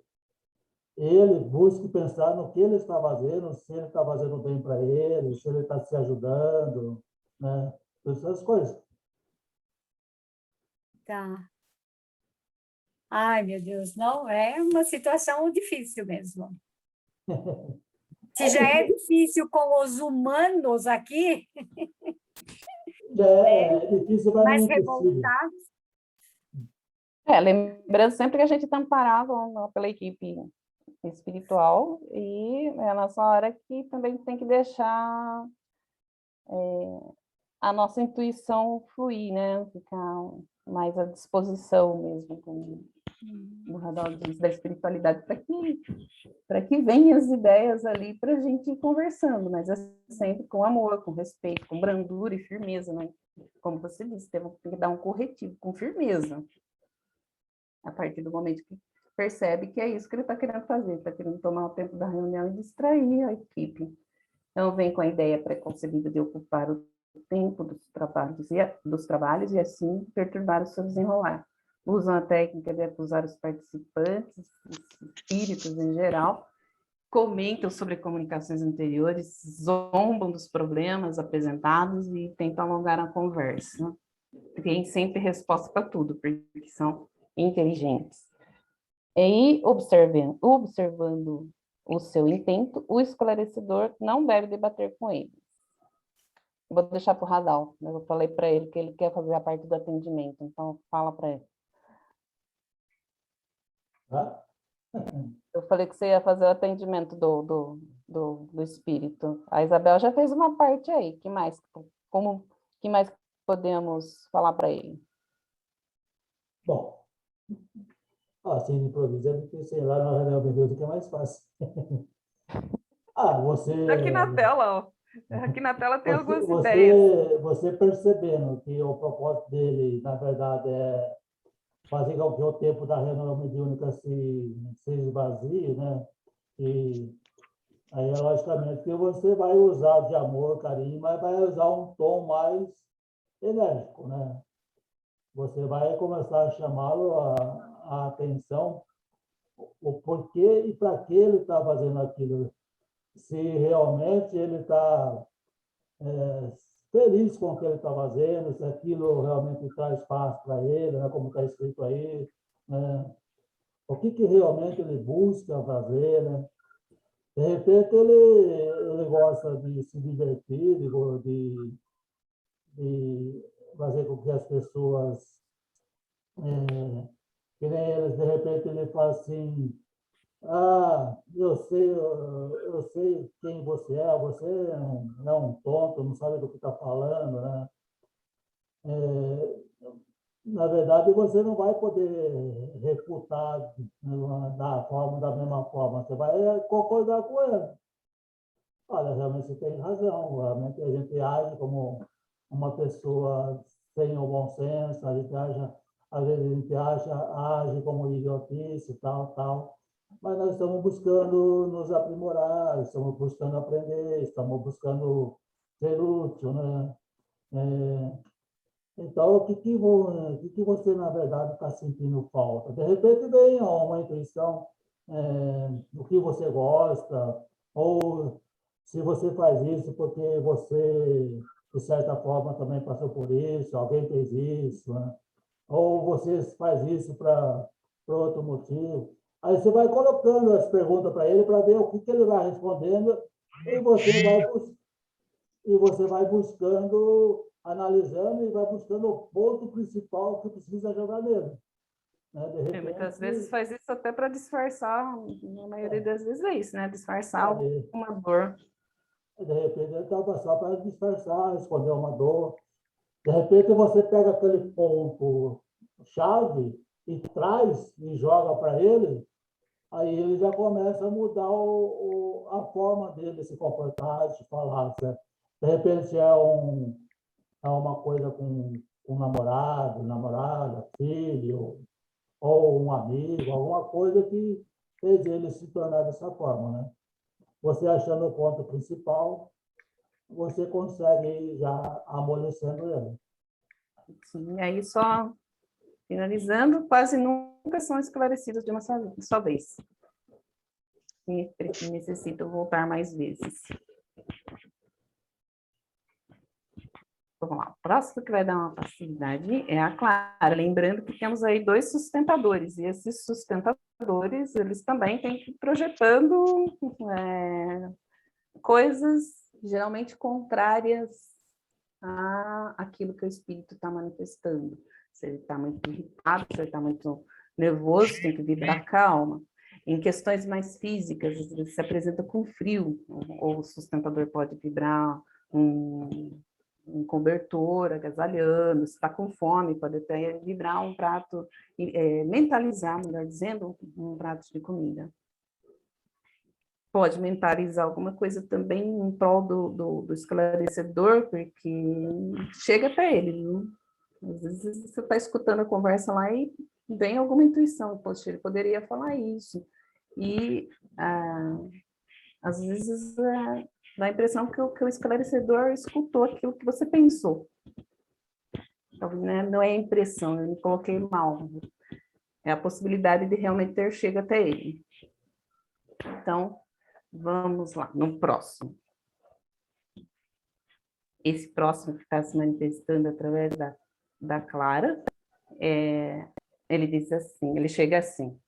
[SPEAKER 4] ele busque pensar no que ele está fazendo, se ele está fazendo bem para ele, se ele está se ajudando, né? Todas essas coisas.
[SPEAKER 2] Tá. Ai, meu Deus, não, é uma situação difícil mesmo. Se já é difícil com os humanos aqui,
[SPEAKER 4] Já é difícil, mas não é
[SPEAKER 2] mais
[SPEAKER 4] impossível.
[SPEAKER 2] revoltados.
[SPEAKER 3] Lembrando sempre que a gente está amparado pela equipe espiritual e é nessa hora que também tem que deixar a nossa intuição fluir, né? Ficar mais à disposição mesmo, como o Radal diz, da espiritualidade, para que venham as ideias ali para a gente ir conversando, mas é sempre com amor, com respeito, com brandura e firmeza, né? Como você disse, tem que dar um corretivo com firmeza. A partir do momento que percebe que é isso que ele está querendo fazer, está querendo tomar o tempo da reunião e distrair a equipe. Então, vem com a ideia preconcebida de ocupar o tempo dos trabalhos e assim perturbar o seu desenrolar. Usam a técnica de acusar os participantes, os espíritos em geral, comentam sobre comunicações anteriores, zombam dos problemas apresentados e tentam alongar a conversa. Tem sempre resposta para tudo, porque são inteligentes. E observando o seu intento, o esclarecedor não deve debater com ele. Vou deixar para o Radal, eu falei para ele que ele quer fazer a parte do atendimento, então fala para ele.
[SPEAKER 4] Tá?
[SPEAKER 3] Eu falei que você ia fazer o atendimento do espírito. A Isabel já fez uma parte aí. Que mais podemos falar para ele?
[SPEAKER 4] Bom, assim, de improviso, é porque, sei lá, na reunião de Deus que é mais fácil. Você...
[SPEAKER 3] Aqui na tela, ó. Aqui na tela tem algumas
[SPEAKER 4] você,
[SPEAKER 3] ideias.
[SPEAKER 4] Você percebendo que o propósito dele, na verdade, é fazer com que o tempo da reunião mediúnica se esvazie, né? E aí, logicamente, que você vai usar de amor, carinho, mas vai usar um tom mais enérgico, né? Você vai começar a chamá-lo a atenção, o porquê e para que ele está fazendo aquilo. Se realmente ele está feliz com o que ele está fazendo, se aquilo realmente traz paz para ele, né, como está escrito aí, né, o que realmente ele busca fazer, né? De repente ele gosta de se divertir, de fazer com que as pessoas, que nem eles, de repente ele fala assim, eu sei quem você não é um tonto, não sabe do que está falando, né? Na verdade, você não vai poder refutar da mesma forma, você vai concordar com ele. Olha, realmente você tem razão, realmente a gente age como uma pessoa sem o bom senso, a gente às vezes a gente age como idiotice, tal, mas nós estamos buscando nos aprimorar, estamos buscando aprender, estamos buscando ser útil, né? Então, o que você, na verdade, está sentindo falta? De repente vem uma intuição do que você gosta, ou se você faz isso porque você, de certa forma, também passou por isso, alguém fez isso, né? Ou você faz isso por outro motivo. Aí você vai colocando as perguntas para ele para ver o que ele vai respondendo e você vai buscando, analisando e vai buscando o ponto principal que precisa jogar nele. Né? De repente,
[SPEAKER 3] Muitas vezes faz isso até para disfarçar, na maioria das vezes é isso, né? Disfarçar uma dor.
[SPEAKER 4] De repente ele estava só para disfarçar, esconder uma dor. De repente você pega aquele ponto-chave e traz e joga para ele, aí ele já começa a mudar a forma dele de se comportar, de falar, certo? De repente é uma coisa com um namorado, namorada, filho, ou um amigo, alguma coisa que fez ele se tornar dessa forma, né? Você achando o ponto principal, você consegue ir já amolecendo ele.
[SPEAKER 3] Sim, e aí só finalizando, quase nunca são esclarecidos de uma só vez. E necessitam voltar mais vezes. Vamos lá. O próximo que vai dar uma facilidade é a Clara. Lembrando que temos aí 2 sustentadores, e esses sustentadores, eles também têm que ir projetando coisas geralmente contrárias àquilo que o espírito está manifestando. Se ele está muito irritado, se ele está muito nervoso, tem que vibrar calma. Em questões mais físicas, ele se apresenta com frio, ou o sustentador pode vibrar um cobertor agasalhando, se está com fome, pode até vibrar um prato, mentalizar, melhor dizendo, um prato de comida. Pode mentalizar alguma coisa também em prol do esclarecedor, porque chega até ele, viu? Às vezes você está escutando a conversa lá e vem alguma intuição, poxa, ele poderia falar isso. E às vezes dá a impressão que o esclarecedor escutou aquilo que você pensou. Então, né, não é a impressão, eu me coloquei mal. É a possibilidade de realmente ter chego até ele. Então, vamos lá, no próximo. Esse próximo que está se manifestando através da Clara, ele diz assim, ele chega assim: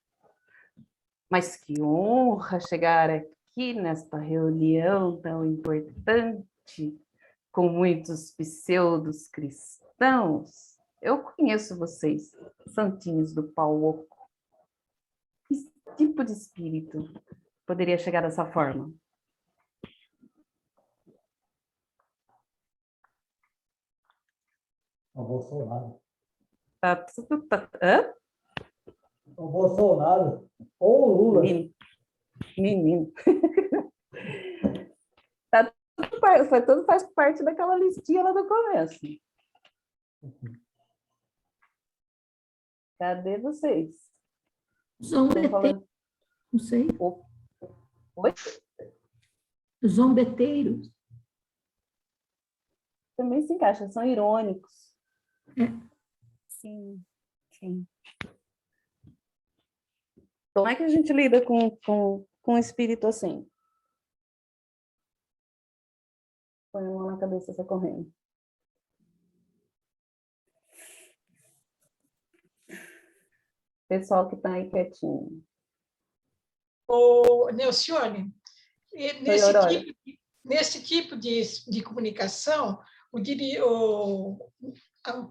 [SPEAKER 3] mas que honra chegar aqui nesta reunião tão importante, com muitos pseudos cristãos. Eu conheço vocês, santinhos do pau oco. Que tipo de espírito poderia chegar dessa forma?
[SPEAKER 4] O Bolsonaro.
[SPEAKER 3] Hã?
[SPEAKER 4] O Bolsonaro ou o Lula.
[SPEAKER 3] Menino. Tudo faz parte daquela listinha lá do começo. Cadê vocês?
[SPEAKER 6] Zombeteiros, não sei.
[SPEAKER 3] Oi?
[SPEAKER 6] Zombeteiros.
[SPEAKER 3] Também se encaixa, são irônicos.
[SPEAKER 2] Sim, sim.
[SPEAKER 3] Como é que a gente lida com um espírito assim? Põe a mão na cabeça, sai correndo. Pessoal que está aí quietinho.
[SPEAKER 8] Ô, Nelcione,
[SPEAKER 3] Aurora.
[SPEAKER 8] nesse tipo de comunicação, o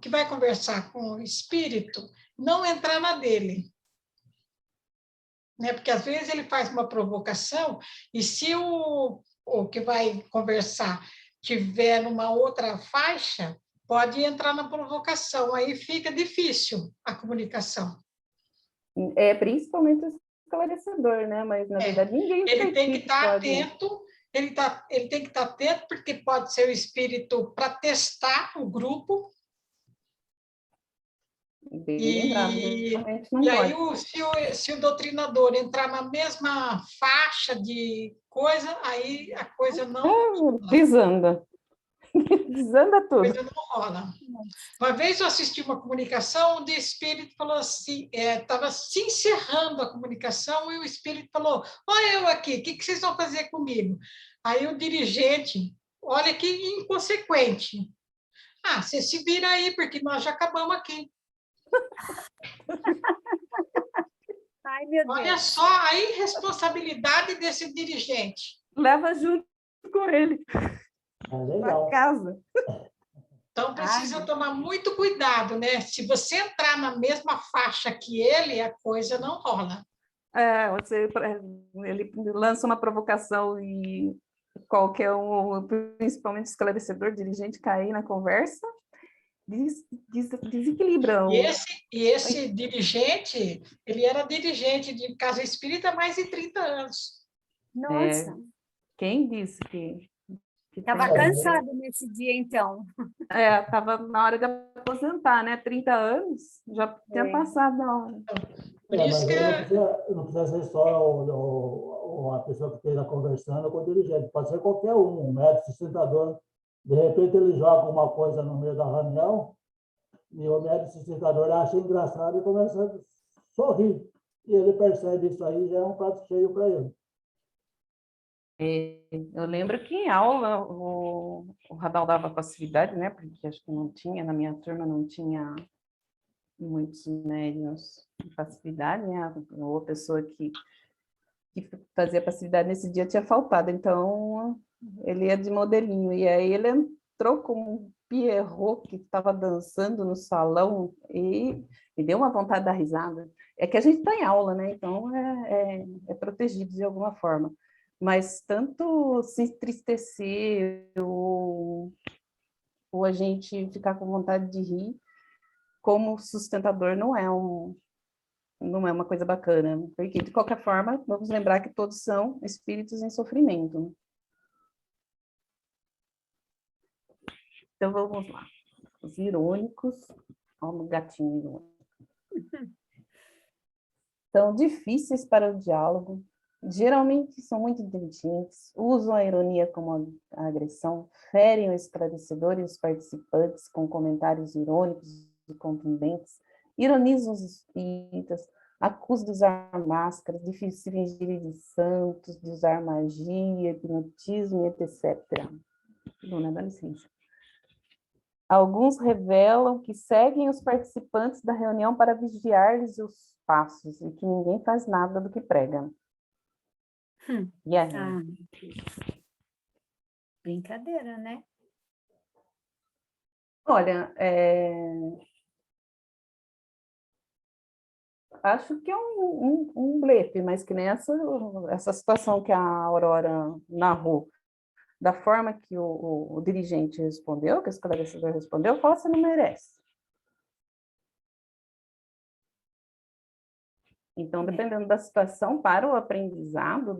[SPEAKER 8] que vai conversar com o espírito não entrar na dele. Né? Porque, às vezes, ele faz uma provocação e se o que vai conversar tiver numa outra faixa, pode entrar na provocação, aí fica difícil a comunicação.
[SPEAKER 3] Principalmente o esclarecedor, né? Mas, na verdade, ninguém
[SPEAKER 8] ele tem que estar
[SPEAKER 3] pode...
[SPEAKER 8] atento, ele tem que estar atento, porque pode ser o espírito para testar o grupo.
[SPEAKER 3] E
[SPEAKER 8] aí, se o doutrinador entrar na mesma faixa de coisa, aí a coisa não...
[SPEAKER 3] Desanda. Desanda tudo.
[SPEAKER 8] A coisa não rola. Uma vez eu assisti uma comunicação onde o espírito falou assim, estava se encerrando a comunicação e o espírito falou: olha eu aqui, o que vocês vão fazer comigo? Aí o dirigente, olha que inconsequente. Você se vira aí, porque nós já acabamos aqui.
[SPEAKER 2] Ai, meu Deus.
[SPEAKER 8] Olha só a irresponsabilidade desse dirigente.
[SPEAKER 3] Leva junto com ele
[SPEAKER 4] legal.
[SPEAKER 3] para casa.
[SPEAKER 8] Então, precisa tomar muito cuidado, né? Se você entrar na mesma faixa que ele, a coisa não rola.
[SPEAKER 3] Ele lança uma provocação e qualquer um, principalmente esclarecedor, dirigente, cair na conversa, desequilibra.
[SPEAKER 8] E esse dirigente, ele era dirigente de casa espírita há mais de 30 anos.
[SPEAKER 2] Nossa,
[SPEAKER 3] Quem disse que
[SPEAKER 2] estava
[SPEAKER 3] tem-
[SPEAKER 2] cansado nesse dia, então.
[SPEAKER 3] Estava na hora de aposentar, né? 30 anos, já tinha passado a hora.
[SPEAKER 8] Por isso
[SPEAKER 4] Mas
[SPEAKER 8] que
[SPEAKER 4] aí não precisa ser só a pessoa que esteja conversando com o dirigente, pode ser qualquer um médico sustentador. De repente ele joga uma coisa no meio da reunião e o médico sustentador acha engraçado e começa a sorrir. E ele percebe isso aí, já é um prato cheio para ele.
[SPEAKER 3] Eu lembro que em aula o Radal dava passividade, né? Porque acho que não tinha, na minha turma não tinha muitos médiuns de passividade, né? Ou a pessoa que fazia passividade nesse dia tinha faltado, então ele ia de modelinho. E aí ele entrou como um Pierrot que estava dançando no salão e me deu uma vontade de dar risada. É que a gente está em aula, né? Então é protegido de alguma forma. Mas tanto se entristecer ou a gente ficar com vontade de rir, como sustentador não é uma coisa bacana, porque de qualquer forma, vamos lembrar que todos são espíritos em sofrimento. Então vamos lá. Os irônicos, olha o gatinho irônico. São difíceis para o diálogo, geralmente são muito inteligentes, usam a ironia como a agressão, ferem o esclarecedor e os participantes com comentários irônicos e contundentes, ironizam os espíritas, acusam de usar máscaras, de se fingirem de santos, de usar magia, hipnotismo, etc. Dona, dá licença. Alguns revelam que seguem os participantes da reunião para vigiar-lhes os passos e que ninguém faz nada do que prega. E aí?
[SPEAKER 2] Ah, brincadeira, né?
[SPEAKER 3] Olha, acho que é um blefe, mas que nem essa situação que a Aurora narrou, da forma que o dirigente respondeu, que o esclarecedor respondeu, fala, você não merece. Então, dependendo da situação, para o aprendizado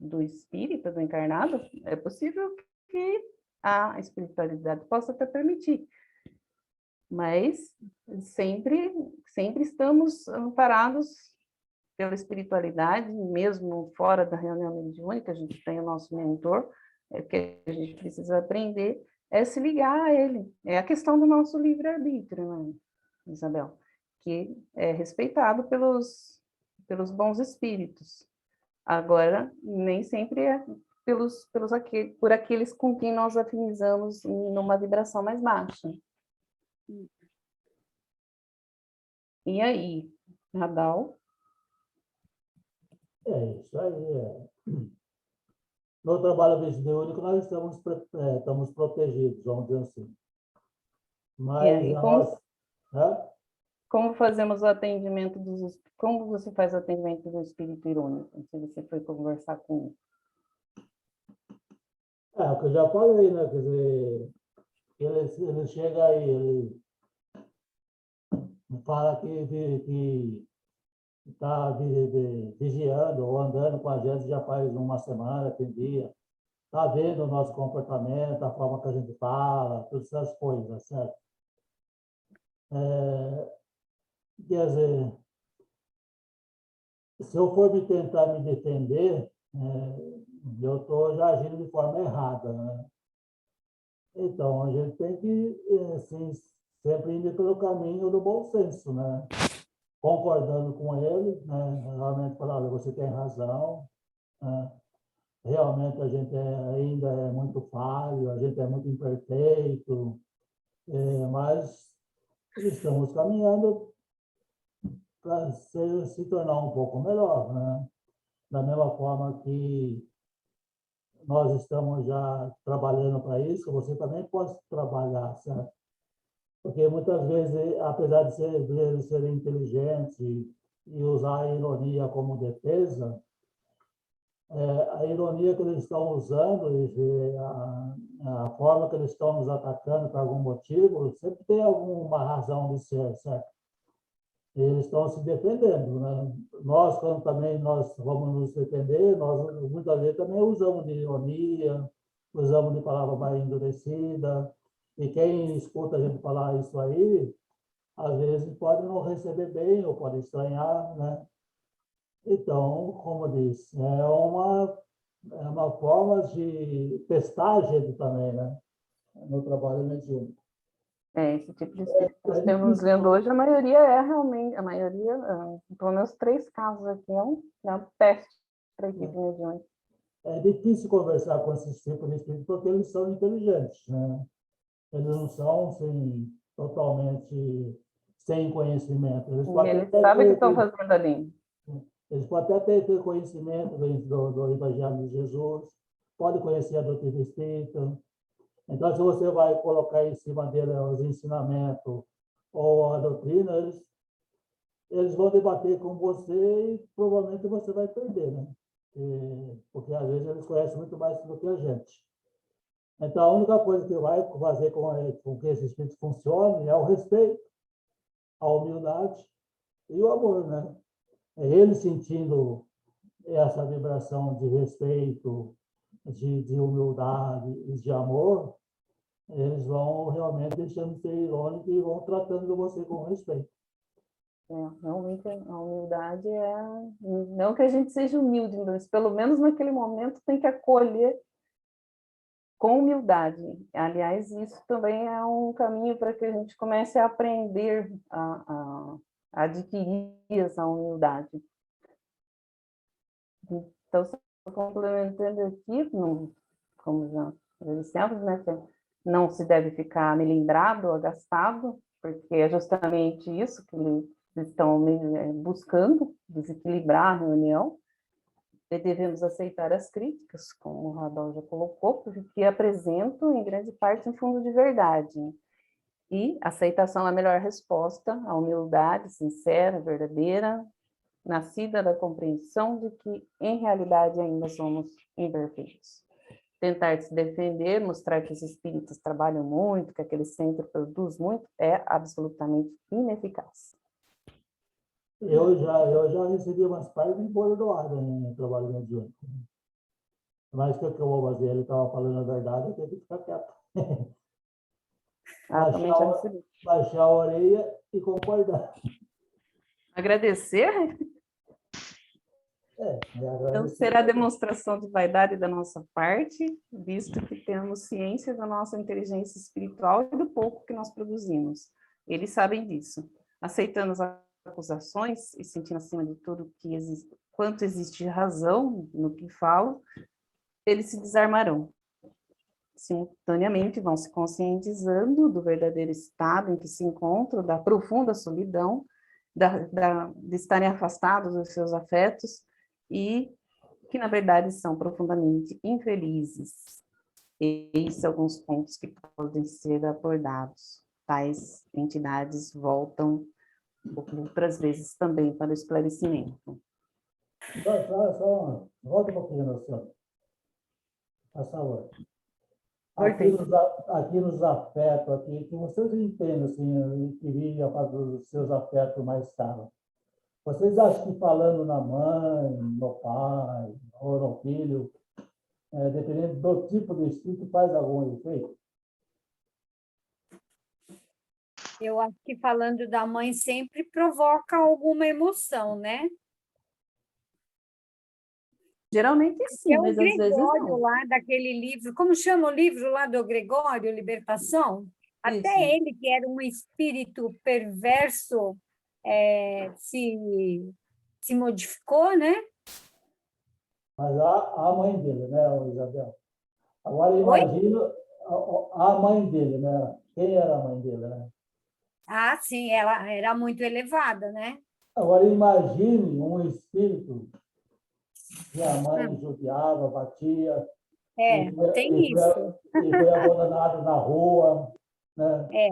[SPEAKER 3] do espírito, do encarnado, é possível que a espiritualidade possa até permitir. Mas sempre estamos amparados pela espiritualidade, mesmo fora da reunião mediúnica, a gente tem o nosso mentor, que a gente precisa aprender é se ligar a ele. É a questão do nosso livre-arbítrio, né, Isabel? Que é respeitado pelos bons espíritos. Agora, nem sempre é por aqueles com quem nós afinizamos numa vibração mais baixa. E aí, Radal?
[SPEAKER 4] É isso aí. No trabalho mediúnico, nós estamos protegidos, vamos dizer assim.
[SPEAKER 3] E aí,
[SPEAKER 4] Né?
[SPEAKER 3] como fazemos o atendimento como você faz o atendimento do espírito irônico? Se você foi conversar com ele.
[SPEAKER 4] O que eu já falei, né? Quer dizer, ele chega aí, ele fala que está vigiando ou andando com a gente já faz uma semana, tem dia, está vendo o nosso comportamento, a forma que a gente fala, todas essas coisas, certo? Quer dizer, se eu for tentar me defender, eu estou já agindo de forma errada, né? Então, a gente tem que, assim, sempre ir pelo caminho do bom senso, né? Concordando com ele, né? Realmente falar, olha, você tem razão, né? Realmente a gente ainda é muito falho, a gente é muito imperfeito, mas estamos caminhando para se tornar um pouco melhor, né? Da mesma forma que nós estamos já trabalhando para isso, você também pode trabalhar, certo? Porque muitas vezes, apesar de eles serem inteligentes e usar a ironia como defesa, a ironia que eles estão usando, e a forma que eles estão nos atacando por algum motivo, sempre tem alguma razão de ser, certo? Eles estão se defendendo, né? Nós, quando também nós vamos nos defender, nós muitas vezes também usamos de ironia, usamos de palavra mais endurecida, e quem escuta a gente falar isso aí, às vezes pode não receber bem ou pode estranhar, né? Então, como disse, é uma forma de testar a gente também, né? No trabalho mediúnico.
[SPEAKER 3] Esse tipo de espírito que nós estamos vendo hoje, a maioria é realmente, a maioria, pelo menos 3 casos aqui, é um teste para a equipe mediúnica.
[SPEAKER 4] É difícil conversar com esses tipos de espíritos porque eles são inteligentes, né? Eles não são assim, totalmente sem conhecimento. Eles podem
[SPEAKER 3] Eles
[SPEAKER 4] até
[SPEAKER 3] sabem o que
[SPEAKER 4] ter,
[SPEAKER 3] estão fazendo ali.
[SPEAKER 4] eles podem até ter conhecimento do Evangelho de Jesus, podem conhecer a doutrina espírita. Então, se você vai colocar em cima dele os ensinamentos ou a doutrina, eles vão debater com você e provavelmente você vai perder, né? Porque às vezes eles conhecem muito mais do que a gente. Então, a única coisa que vai fazer com que esse espírito funcione é o respeito, a humildade e o amor, né? É ele sentindo essa vibração de respeito, de humildade e de amor, eles vão realmente deixando de ser irônicos e vão tratando você com respeito.
[SPEAKER 3] Realmente a humildade não que a gente seja humilde, mas pelo menos naquele momento tem que acolher com humildade. Aliás, isso também é um caminho para que a gente comece a aprender a adquirir essa humildade. Então, só complementando aqui, como já dissemos, né, não se deve ficar melindrado ou agastado, porque é justamente isso que eles estão buscando, desequilibrar a reunião. E devemos aceitar as críticas, como o Radal já colocou, porque apresentam, em grande parte, um fundo de verdade. E aceitação é a melhor resposta, a humildade sincera, verdadeira, nascida da compreensão de que, em realidade, ainda somos imperfeitos. Tentar se defender, mostrar que os espíritos trabalham muito, que aquele centro produz muito, é absolutamente ineficaz.
[SPEAKER 4] Eu já recebi umas partes de bordoada em trabalho mediúnico. Mas o que eu vou fazer? Ele estava falando a verdade, eu tenho que ficar quieto.
[SPEAKER 3] Também já recebi.
[SPEAKER 4] Baixar a orelha e concordar.
[SPEAKER 3] Agradecer? Então, será
[SPEAKER 4] agradecer.
[SPEAKER 3] demonstração de vaidade da nossa parte, visto que temos ciência da nossa inteligência espiritual e do pouco que nós produzimos. Eles sabem disso. Aceitando as acusações e sentindo, acima de tudo, que quanto existe razão no que falam, eles se desarmarão. Simultaneamente, vão se conscientizando do verdadeiro estado em que se encontram, da profunda solidão, de estarem afastados dos seus afetos, e que, na verdade, são profundamente infelizes. Esses são alguns pontos que podem ser abordados. Tais entidades voltam outras vezes também para o esclarecimento.
[SPEAKER 4] Volta um pouquinho, Luciano. A saúde. Aqui nos afetos, aqui, que vocês entendem, assim, que viria para os seus afetos mais caros. Vocês acham que falando na mãe, no pai, ou no filho, dependendo do tipo de espírito, faz algum efeito?
[SPEAKER 2] Eu acho que falando da mãe sempre provoca alguma emoção, né?
[SPEAKER 3] Geralmente sim,
[SPEAKER 2] É o
[SPEAKER 3] mas às vezes
[SPEAKER 2] Gregório
[SPEAKER 3] não.
[SPEAKER 2] lá daquele livro, como chama o livro lá do Gregório, Libertação? Até
[SPEAKER 3] Isso.
[SPEAKER 2] ele, que era um espírito perverso, se modificou, né?
[SPEAKER 4] Mas a mãe dele, né, Isabel? Agora
[SPEAKER 2] Oi?
[SPEAKER 4] imagina a mãe dele, né? Quem era a mãe dele, né?
[SPEAKER 2] Ah, sim, ela era muito elevada, né?
[SPEAKER 4] Agora imagine um espírito que a mãe judiava, batia,
[SPEAKER 2] Tem isso.
[SPEAKER 4] e foi abandonado na rua, né?
[SPEAKER 2] É.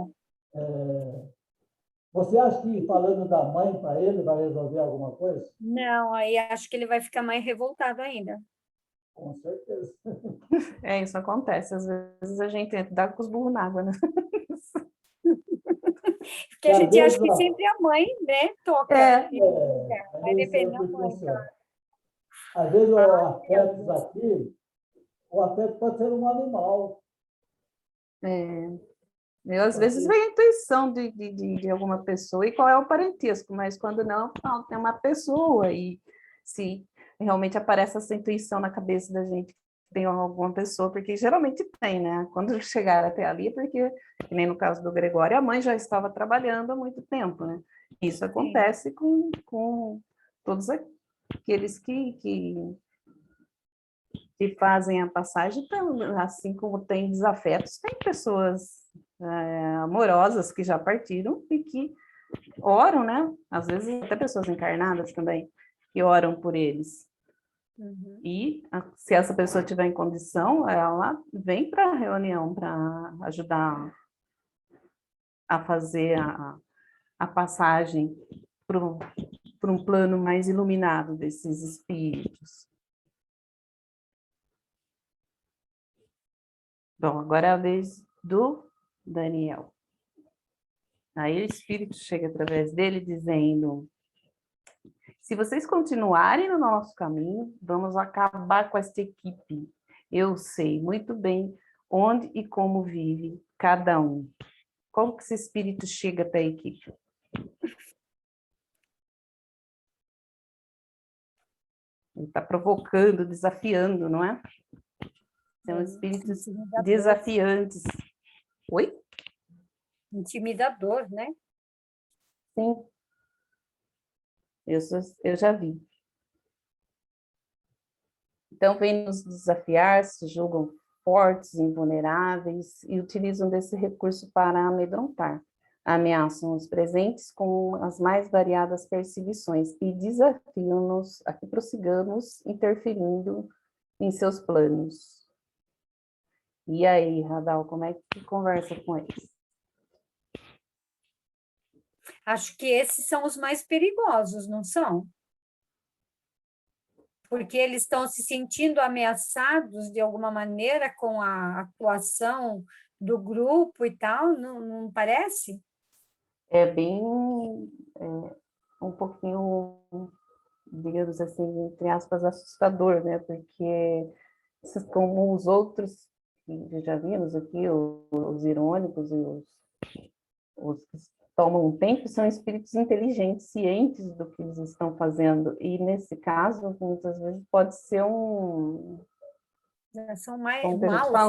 [SPEAKER 4] Você acha que falando da mãe para ele vai resolver alguma coisa?
[SPEAKER 2] Não, aí acho que ele vai ficar mais revoltado ainda.
[SPEAKER 4] Com certeza.
[SPEAKER 3] Isso acontece. Às vezes a gente dá com os burros na água, né?
[SPEAKER 2] Porque a
[SPEAKER 4] Às
[SPEAKER 2] gente acha
[SPEAKER 4] vezes,
[SPEAKER 2] que
[SPEAKER 4] ó,
[SPEAKER 2] sempre a mãe, né, toca.
[SPEAKER 3] É,
[SPEAKER 2] Vai
[SPEAKER 4] aí
[SPEAKER 2] depender da
[SPEAKER 4] sempre
[SPEAKER 2] mãe.
[SPEAKER 4] funciona. Às vezes, o afetos aqui, o afeto pode ser um animal.
[SPEAKER 3] eu, às vezes vem a intuição de alguma pessoa e qual é o parentesco, mas quando não, tem uma pessoa e se realmente aparece essa intuição na cabeça da gente, tem alguma pessoa, porque geralmente tem, né? Quando chegar até ali, porque, que nem no caso do Gregório, a mãe já estava trabalhando há muito tempo, né? Isso acontece com todos aqueles que fazem a passagem, então, assim como tem desafetos, tem pessoas amorosas que já partiram e que oram, né? Às vezes até pessoas encarnadas também, que oram por eles.
[SPEAKER 2] Uhum.
[SPEAKER 3] E se essa pessoa tiver em condição, ela vem para a reunião para ajudar a fazer a passagem para um plano mais iluminado desses espíritos. Bom, agora é a vez do Daniel. Aí o Espírito chega através dele dizendo: se vocês continuarem no nosso caminho, vamos acabar com esta equipe. Eu sei muito bem onde e como vive cada um. Como que esse Espírito chega até a equipe? Ele está provocando, desafiando, não é? São espíritos desafiantes. Oi?
[SPEAKER 2] Intimidador, né?
[SPEAKER 3] Sim. Eu já vi. Então, vêm nos desafiar, se julgam fortes, invulneráveis e utilizam desse recurso para amedrontar. Ameaçam os presentes com as mais variadas perseguições e desafiam-nos a que prossigamos interferindo em seus planos. E aí, Radal, como é que conversa com eles?
[SPEAKER 2] Acho que esses são os mais perigosos, não são? Porque eles estão se sentindo ameaçados de alguma maneira com a atuação do grupo e tal, não parece?
[SPEAKER 3] É bem, um pouquinho, digamos assim, entre aspas, assustador, né? Porque, como os outros que já vimos aqui, os irônicos e os que tomam um tempo, são espíritos inteligentes, cientes do que eles estão fazendo. E, nesse caso, muitas vezes pode ser
[SPEAKER 2] São mais
[SPEAKER 3] como a gente
[SPEAKER 2] maus,
[SPEAKER 3] fala,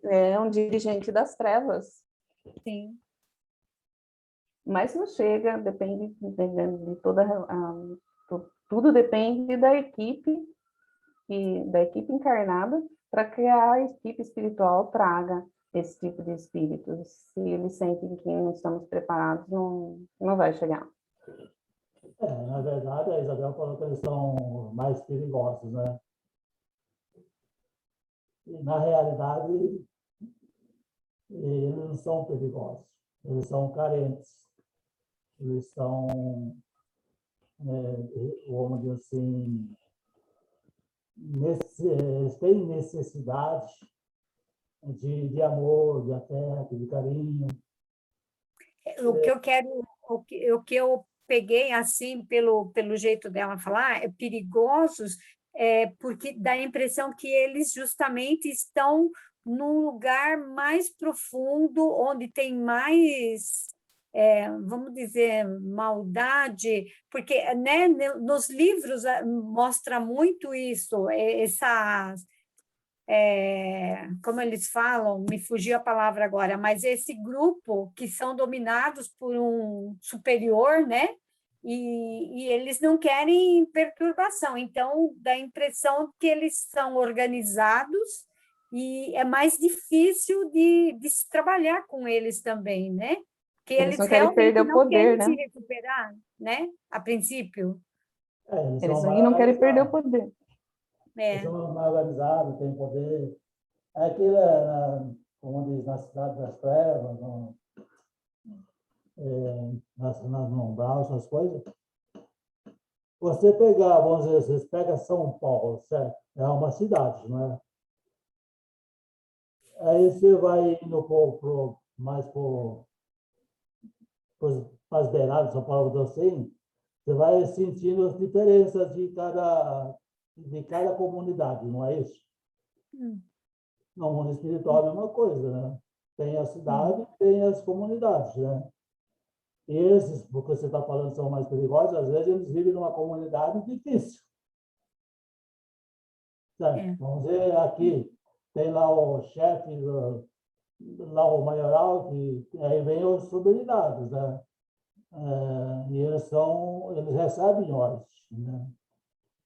[SPEAKER 2] né?
[SPEAKER 3] um dirigente das trevas.
[SPEAKER 2] Sim.
[SPEAKER 3] Mas não chega, depende de toda tudo depende da equipe encarnada para que a equipe espiritual traga esse tipo de espíritos. Se eles sentem que não estamos preparados, não vai chegar.
[SPEAKER 4] Na verdade, a Isabel falou que eles são mais perigosos, né? E, na realidade, eles não são perigosos, eles são carentes, eles são, vamos dizer assim, eles têm necessidade de amor, de afeto, de carinho.
[SPEAKER 2] O que eu quero, o que eu peguei assim pelo jeito dela falar, é perigosos, porque dá a impressão que eles justamente estão num lugar mais profundo, onde tem mais, vamos dizer, maldade, porque, né, nos livros mostra muito isso, como eles falam, me fugiu a palavra agora, mas esse grupo que são dominados por um superior, né? E eles não querem perturbação, então dá a impressão que eles são organizados e é mais difícil de se trabalhar com eles também, né? Porque
[SPEAKER 3] Eles
[SPEAKER 2] eles
[SPEAKER 3] não querem perder
[SPEAKER 2] realmente
[SPEAKER 3] o
[SPEAKER 2] não
[SPEAKER 3] poder,
[SPEAKER 2] querem se
[SPEAKER 3] né?
[SPEAKER 2] recuperar, né? A princípio.
[SPEAKER 4] Eles
[SPEAKER 3] Eles
[SPEAKER 4] são mais
[SPEAKER 3] não querem perder o
[SPEAKER 4] organizados,
[SPEAKER 3] poder.
[SPEAKER 4] eles
[SPEAKER 2] É,
[SPEAKER 4] são mais organizados, têm poder. Aquilo, como diz, na cidade das trevas, nas umbral, essas coisas, você pegar, vamos dizer, você pega São Paulo, certo? É uma cidade, não é? Aí você vai indo mais para as beiradas de São Paulo, assim, você vai sentindo as diferenças de cada comunidade, não é isso? No mundo espiritual é a mesma coisa, né? Tem a cidade, tem as comunidades, né? E esses, porque você está falando, são mais perigosos, às vezes eles vivem numa comunidade difícil. Certo? Vamos ver aqui, tem lá o chefe, lá o maioral, que aí vem os subordinados, né? E eles recebem ordens, né?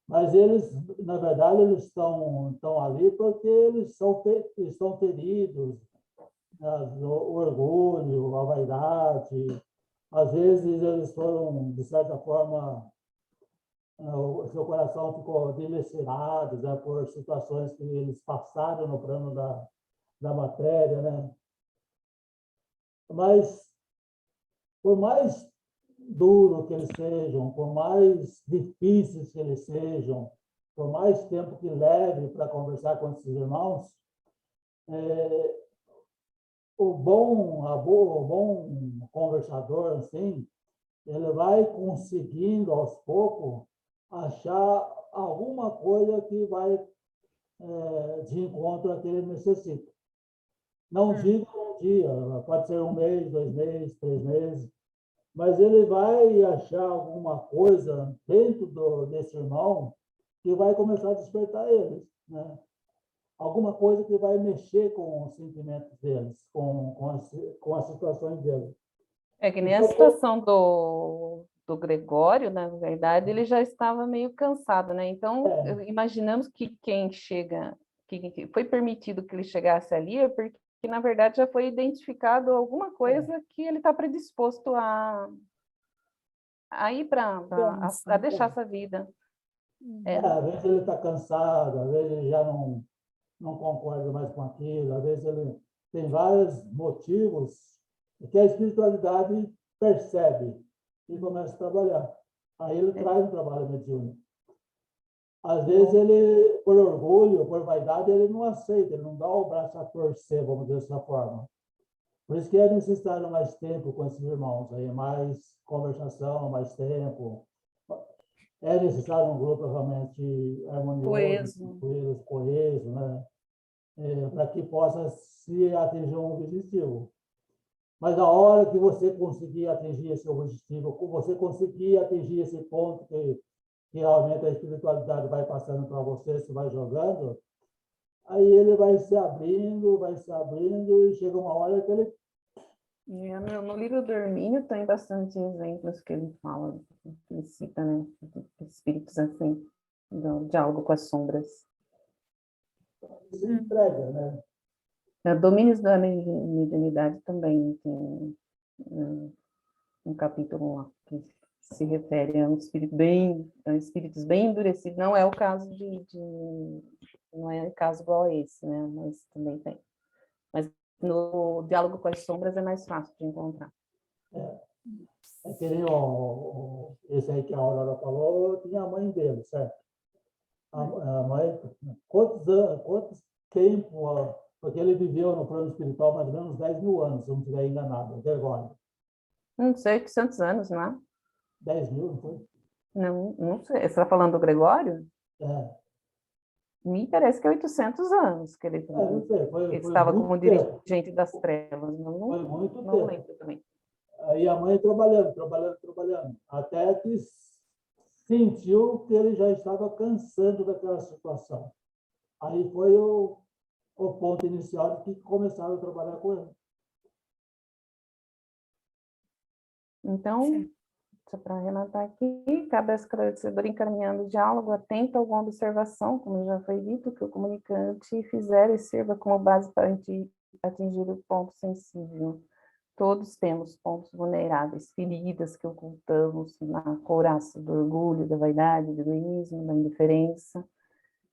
[SPEAKER 4] Mas eles, na verdade, eles estão ali porque eles estão feridos, né? O orgulho, a vaidade. Às vezes eles foram, de certa forma, o seu coração ficou dilacerado, né, por situações que eles passaram no plano da matéria, né? Mas, por mais duro que eles sejam, por mais difíceis que eles sejam, por mais tempo que leve para conversar com esses irmãos, o bom conversador, assim, ele vai conseguindo, aos poucos, achar alguma coisa que vai de encontro ao que ele necessita. Não digo um dia, pode ser 1 mês, 2 meses, 3 meses, mas ele vai achar alguma coisa dentro desse irmão que vai começar a despertar eles, né? Alguma coisa que vai mexer com os sentimentos deles, com as situações deles.
[SPEAKER 3] É que nem a
[SPEAKER 4] Então,
[SPEAKER 3] situação do Gregório, na verdade, ele já estava meio cansado, né? Então, imaginamos que quem chega, que foi permitido que ele chegasse ali, é porque, na verdade, já foi identificado alguma coisa que ele está predisposto a ir a deixar essa vida.
[SPEAKER 4] às vezes ele está cansado, às vezes ele já não concorda mais com aquilo, às vezes ele tem vários motivos que a espiritualidade percebe e começa a trabalhar. Aí ele traz um trabalho mediúnico. Às vezes ele, por orgulho, por vaidade, ele não aceita, ele não dá o braço a torcer, vamos dizer dessa forma. Por isso que é necessário mais tempo com esses irmãos, aí, mais conversação, mais tempo. É necessário um grupo realmente harmonioso, coeso, né? Para que possa se atingir um objetivo. Mas na hora que você conseguir atingir esse objetivo, você conseguir atingir esse ponto que realmente a espiritualidade vai passando para você, se vai jogando, aí ele vai se abrindo, e chega uma hora que ele...
[SPEAKER 3] No livro do Hermínio tem bastante exemplos que ele fala, que ele cita, né? Espíritos assim, do diálogo com as sombras.
[SPEAKER 4] se entrega, né?
[SPEAKER 3] Domínios da mediunidade também tem um capítulo lá que se refere a espíritos bem endurecidos. Não é o caso não é caso igual a esse, né? Mas também tem. Mas no diálogo com as sombras é mais fácil de encontrar.
[SPEAKER 4] É que nem esse aí que a Aurora falou, tinha a mãe dele, certo? A mãe, quantos tempo, porque ele viveu no plano espiritual mais ou menos 10.000 anos, se eu não estiver enganado, Gregório.
[SPEAKER 3] Não sei, 800 anos, não é?
[SPEAKER 4] 10.000, não foi?
[SPEAKER 3] Não sei. Você está falando do Gregório? Me parece que é 800 anos que ele
[SPEAKER 4] Não sei,
[SPEAKER 3] ele estava como
[SPEAKER 4] tempo.
[SPEAKER 3] dirigente das trevas.
[SPEAKER 4] Foi muito
[SPEAKER 3] não
[SPEAKER 4] tempo.
[SPEAKER 3] lembro também.
[SPEAKER 4] Aí a mãe trabalhando, até que sentiu que ele já estava cansando daquela situação. Aí foi o ponto inicial de que começaram a trabalhar com ele.
[SPEAKER 3] Então, só para arrematar aqui, cada esclarecedor encaminhando o diálogo, atento a alguma observação, como já foi dito, que o comunicante fizer e sirva como base para atingir o ponto sensível. Todos temos pontos vulneráveis, feridas que ocultamos na couraça do orgulho, da vaidade, do egoísmo, da indiferença.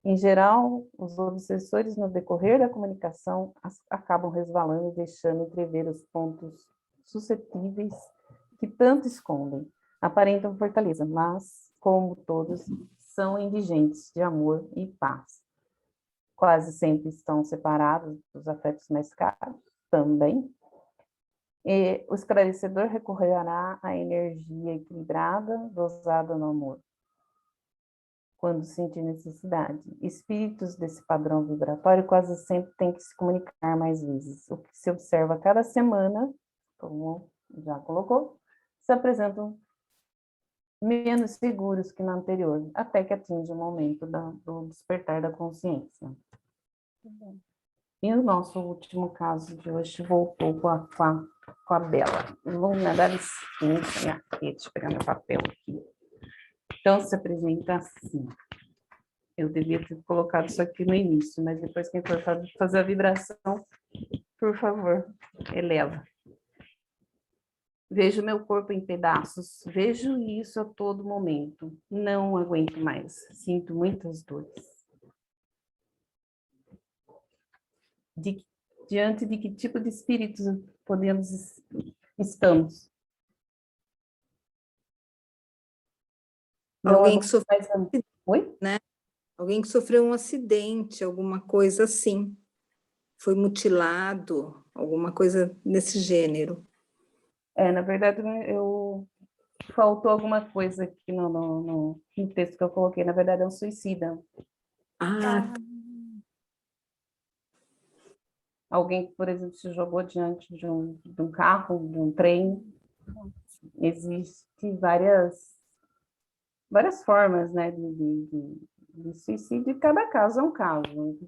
[SPEAKER 3] Em geral, os obsessores, no decorrer da comunicação, acabam resvalando e deixando entrever os pontos suscetíveis que tanto escondem. Aparentam fortaleza, mas como todos, são indigentes de amor e paz. Quase sempre estão separados dos afetos mais caros, também. E o esclarecedor recorrerá à energia equilibrada, dosada no amor, quando sentir necessidade. Espíritos desse padrão vibratório quase sempre têm que se comunicar mais vezes. O que se observa a cada semana, como já colocou, se apresentam menos seguros que na anterior, até que atinge o momento do despertar da consciência. E o nosso último caso de hoje voltou com a Bela. Luna da licença, deixa eu pegar meu papel aqui. Então, se apresenta assim. Eu devia ter colocado isso aqui no início, mas depois quem for fazer a vibração, por favor, eleva. Vejo meu corpo em pedaços, vejo isso a todo momento. Não aguento mais, sinto muitas dores. Diante de que tipo de espíritos estamos? Não
[SPEAKER 5] Alguém que sofreu,
[SPEAKER 3] mais... Oi?
[SPEAKER 5] né? Alguém que sofreu um acidente, alguma coisa assim. Foi mutilado, alguma coisa desse gênero.
[SPEAKER 3] Na verdade, faltou alguma coisa aqui no texto que eu coloquei. Na verdade, é um suicida.
[SPEAKER 5] Ah,
[SPEAKER 3] Alguém que, por exemplo, se jogou diante de um carro, de um trem. Existem várias formas, né, de suicídio, e cada caso é um caso.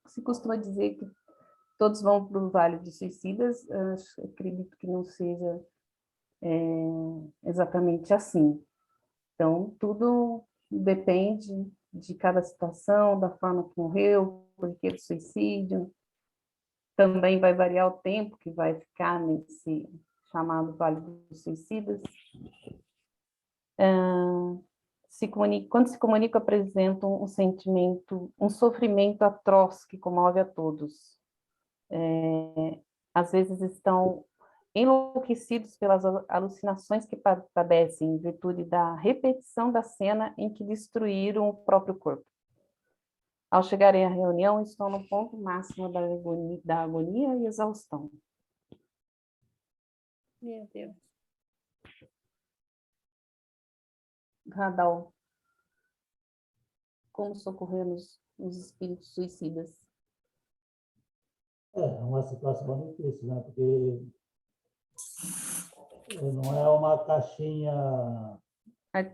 [SPEAKER 3] Se costuma dizer que todos vão para o Vale dos Suicidas, acredito que não seja exatamente assim. Então, tudo depende de cada situação, da forma que morreu, porquê do suicídio. Também vai variar o tempo que vai ficar nesse chamado Vale dos Suicidas. Quando se comunica, apresentam um sentimento, um sofrimento atroz que comove a todos. Às vezes estão enlouquecidos pelas alucinações que padecem em virtude da repetição da cena em que destruíram o próprio corpo. Ao chegarem à reunião, estão no ponto máximo da agonia e exaustão.
[SPEAKER 2] Meu Deus.
[SPEAKER 3] Radal, como socorrer os espíritos suicidas?
[SPEAKER 4] É uma situação difícil, né? Porque não é uma caixinha.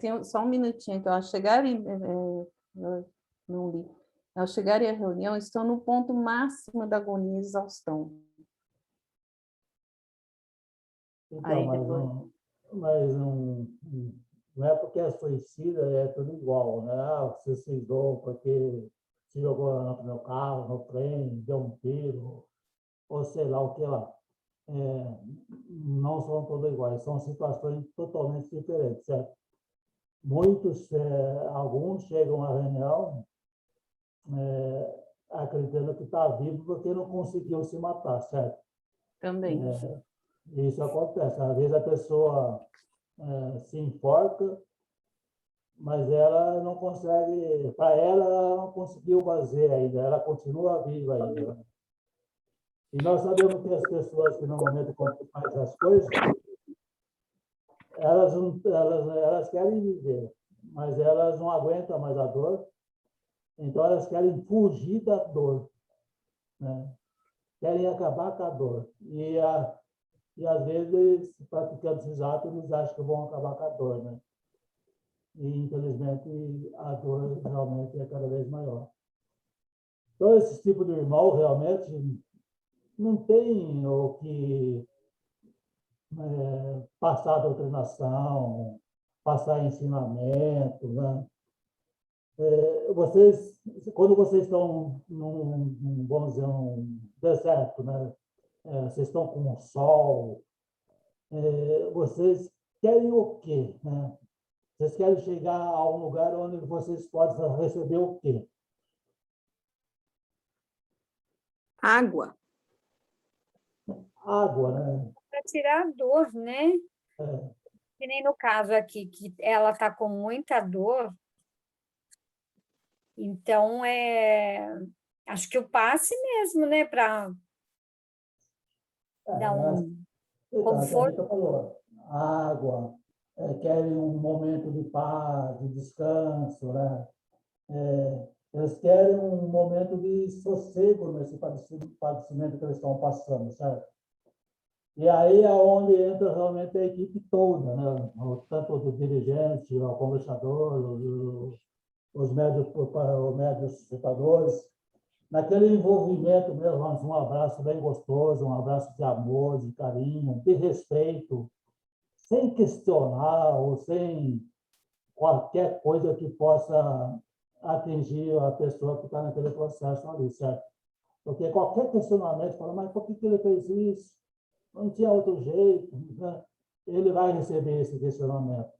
[SPEAKER 3] Tem só um minutinho, que ao chegarem, não li. Ao chegarem à reunião, estão no ponto máximo da agonia e exaustão.
[SPEAKER 4] Então,
[SPEAKER 3] Aí
[SPEAKER 4] mas,
[SPEAKER 3] depois...
[SPEAKER 4] não é porque é suicida, é tudo igual, né? Ah, você se suicidou porque se jogou no meu carro, no trem, deu um tiro, ou sei lá o que lá. Não são todos iguais, são situações totalmente diferentes, certo? Alguns chegam à reunião acreditando que está vivo porque não conseguiu se matar, certo?
[SPEAKER 3] Também.
[SPEAKER 4] Isso acontece. Às vezes a pessoa se enforca, mas ela não consegue, para ela não conseguiu fazer ainda, ela continua viva ainda. E nós sabemos que as pessoas que normalmente fazem as coisas, elas querem viver, mas elas não aguentam mais a dor, então elas querem fugir da dor, né? Querem acabar com a dor. E às vezes, praticando esses atos, eles acham que vão acabar com a dor, né? E, infelizmente, a dor realmente é cada vez maior. Então, esse tipo de irmão realmente não tem o que passar doutrinação, passar ensinamento, né? Quando vocês estão vamos dizer, um deserto, né? Vocês estão com o sol, vocês querem o quê, né? Vocês querem chegar a um lugar onde vocês podem receber o quê?
[SPEAKER 5] água.
[SPEAKER 4] Água, né?
[SPEAKER 2] Para tirar a dor, né? Que nem no caso aqui, que ela está com muita dor, então acho que o passe mesmo, né, para dar
[SPEAKER 4] Mas,
[SPEAKER 2] um
[SPEAKER 4] então, a
[SPEAKER 2] conforto.
[SPEAKER 4] Rita falou, água, querem um momento de paz, de descanso, né? Eles querem um momento de sossego nesse padecimento que eles estão passando, certo? E aí é onde entra realmente a equipe toda, né? Tanto do dirigente, o conversador, os médios suscitadores, naquele envolvimento mesmo, um abraço bem gostoso, um abraço de amor, de carinho, de respeito, sem questionar ou sem qualquer coisa que possa atingir a pessoa que está naquele processo ali, certo? Porque qualquer questionamento, fala, mas por que ele fez isso? Não tinha outro jeito, né? Ele vai receber esse questionamento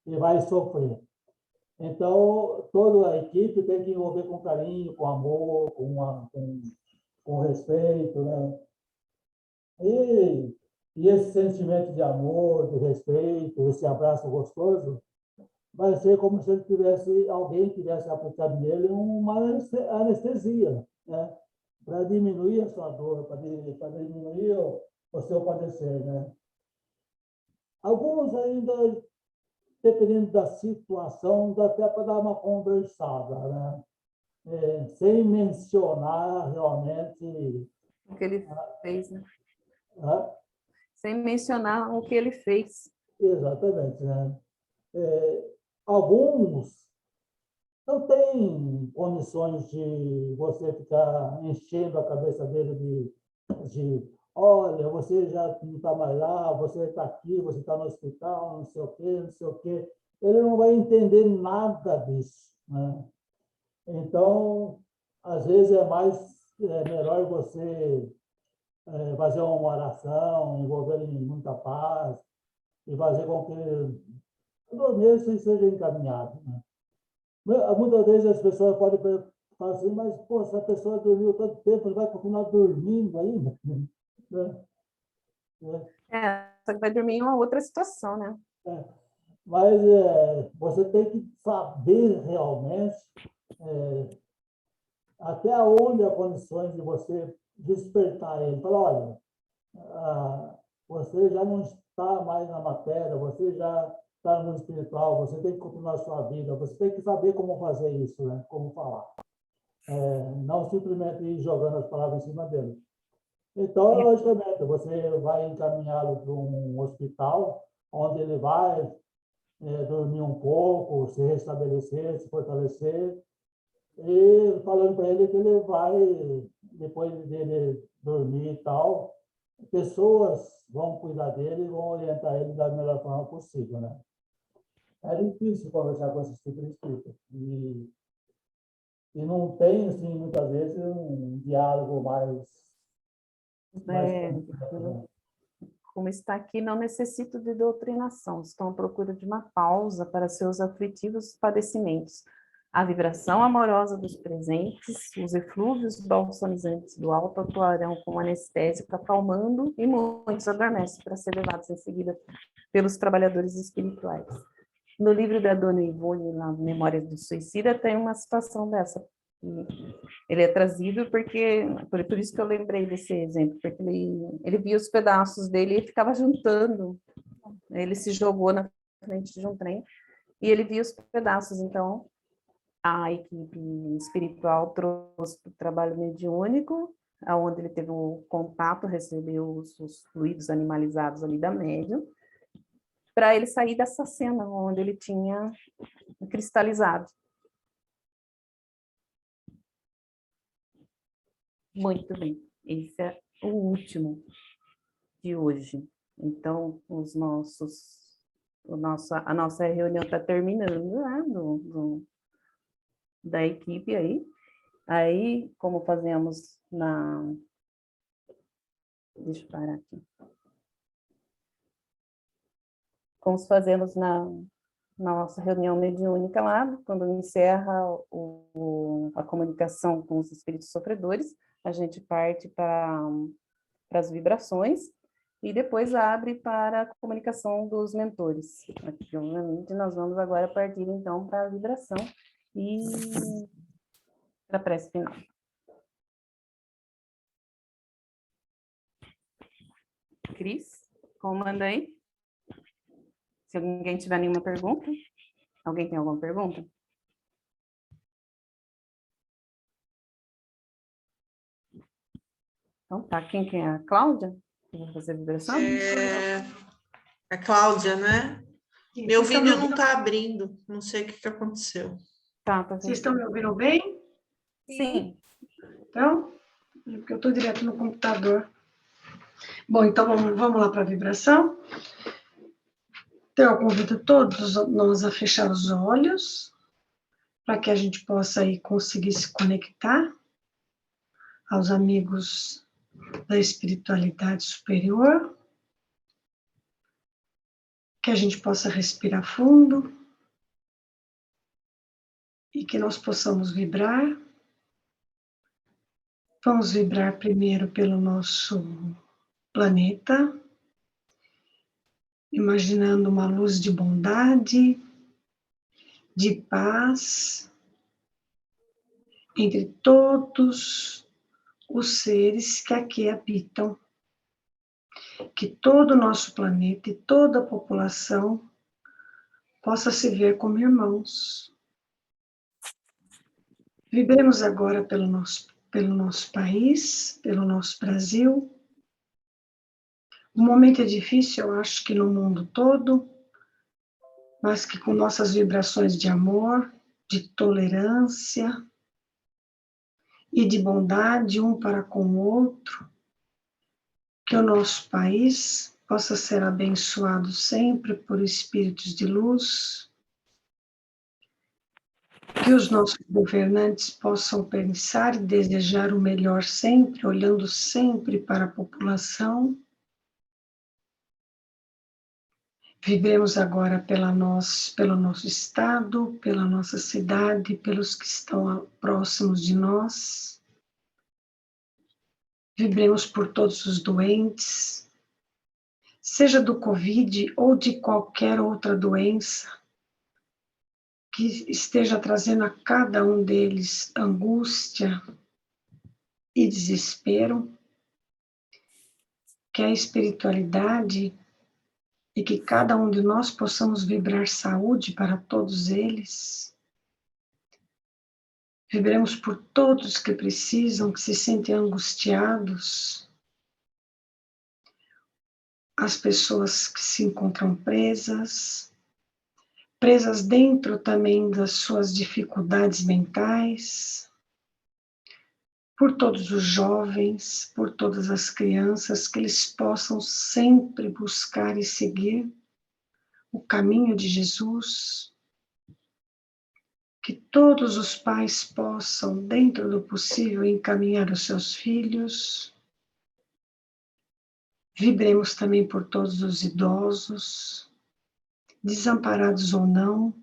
[SPEAKER 4] e vai sofrer. Então, toda a equipe tem que envolver com carinho, com amor, com respeito, né? E esse sentimento de amor, de respeito, esse abraço gostoso, vai ser como se alguém tivesse aplicado nele uma anestesia, né? Para diminuir a sua dor, para diminuir o seu padecer, né? Alguns ainda, dependendo da situação, dá até para dar uma conversada, né? Sem mencionar realmente.
[SPEAKER 3] O que ele fez, né?
[SPEAKER 4] Né?
[SPEAKER 3] Sem mencionar o que ele fez.
[SPEAKER 4] Exatamente, né? Alguns não têm condições de você ficar enchendo a cabeça dele de olha, você já não está mais lá, você está aqui, você está no hospital, não sei o quê, não sei o quê. Ele não vai entender nada disso, né? Então, às vezes melhor você fazer uma oração, envolver ele em muita paz e fazer com que tudo mesmo seja encaminhado, né? Muitas vezes as pessoas podem falar assim, mas, pô, essa pessoa dormiu tanto tempo, ele vai continuar dormindo ainda? Né?
[SPEAKER 3] Só que vai dormir em uma outra situação, né?
[SPEAKER 4] Mas você tem que saber realmente até onde há condições de você despertar ele. Falar, olha, você já não está mais na matéria, você já está no espiritual, você tem que continuar a sua vida, você tem que saber como fazer isso, né? Como falar. Não simplesmente ir jogando as palavras em cima dele. Então, logicamente, você vai encaminhá-lo para um hospital, onde ele vai dormir um pouco, se restabelecer, se fortalecer, e falando para ele que ele vai, depois dele dormir e tal, pessoas vão cuidar dele e vão orientar ele da melhor forma possível, né? É difícil conversar com esse tipo de espírito. E não tem, assim, muitas vezes, um diálogo mais concreto, né?
[SPEAKER 3] Como está aqui, não necessito de doutrinação, estão à procura de uma pausa para seus aflitivos padecimentos. A vibração amorosa dos presentes, os eflúvios balsamizantes do alto atuarão como anestésico, acalmando, e muitos adormecem para ser levados em seguida pelos trabalhadores espirituais. No livro da Dona Ivone, na Memória do Suicida, tem uma situação dessa. Ele é trazido porque, por isso que eu lembrei desse exemplo, porque ele via os pedaços dele e ficava juntando. Ele se jogou na frente de um trem e ele via os pedaços. Então, a equipe espiritual trouxe para o trabalho mediúnico, onde ele teve o contato, recebeu os fluidos animalizados ali da médium, para ele sair dessa cena onde ele tinha cristalizado. Muito bem, esse é o último de hoje. Então, a nossa reunião está terminando, né, da equipe aí. Aí, como fazemos deixa eu parar aqui. Como fazemos na nossa reunião mediúnica lá, quando encerra a comunicação com os espíritos sofredores, a gente parte para as vibrações, e depois abre para a comunicação dos mentores. Aqui, obviamente, nós vamos agora partir, então, para a vibração e para a prece final. Cris, comanda aí. Se alguém tiver nenhuma pergunta. Alguém tem alguma pergunta? Então tá, quem que é? A Cláudia? Eu vou fazer a vibração?
[SPEAKER 1] A Cláudia, né?
[SPEAKER 9] Sim,
[SPEAKER 1] Meu
[SPEAKER 9] vocês estão me
[SPEAKER 1] vídeo não
[SPEAKER 9] ouvindo?
[SPEAKER 1] está abrindo, não sei o que aconteceu.
[SPEAKER 3] Tá
[SPEAKER 9] Vocês estão me ouvindo bem?
[SPEAKER 3] Sim.
[SPEAKER 9] Então, porque eu estou direto no computador. Bom, então vamos lá para a vibração. Então, eu convido todos nós a fechar os olhos, para que a gente possa aí conseguir se conectar aos amigos da espiritualidade superior, que a gente possa respirar fundo e que nós possamos vibrar. Vamos vibrar primeiro pelo nosso planeta, imaginando uma luz de bondade, de paz, entre todos os seres que aqui habitam. Que todo o nosso planeta e toda a população possa se ver como irmãos. Vibremos agora pelo nosso país, pelo nosso Brasil. O momento é difícil, eu acho que no mundo todo, mas que com nossas vibrações de amor, de tolerância e de bondade um para com o outro, que o nosso país possa ser abençoado sempre por espíritos de luz, que os nossos governantes possam pensar e desejar o melhor sempre, olhando sempre para a população. Vibremos agora pelo nosso estado, pela nossa cidade, pelos que estão próximos de nós. Vibremos por todos os doentes, seja do Covid ou de qualquer outra doença, que esteja trazendo a cada um deles angústia e desespero, que a espiritualidade e que cada um de nós possamos vibrar saúde para todos eles. Vibremos por todos que precisam, que se sentem angustiados, as pessoas que se encontram presas dentro também das suas dificuldades mentais, por todos os jovens, por todas as crianças, que eles possam sempre buscar e seguir o caminho de Jesus, que todos os pais possam, dentro do possível, encaminhar os seus filhos. Vibremos também por todos os idosos, desamparados ou não,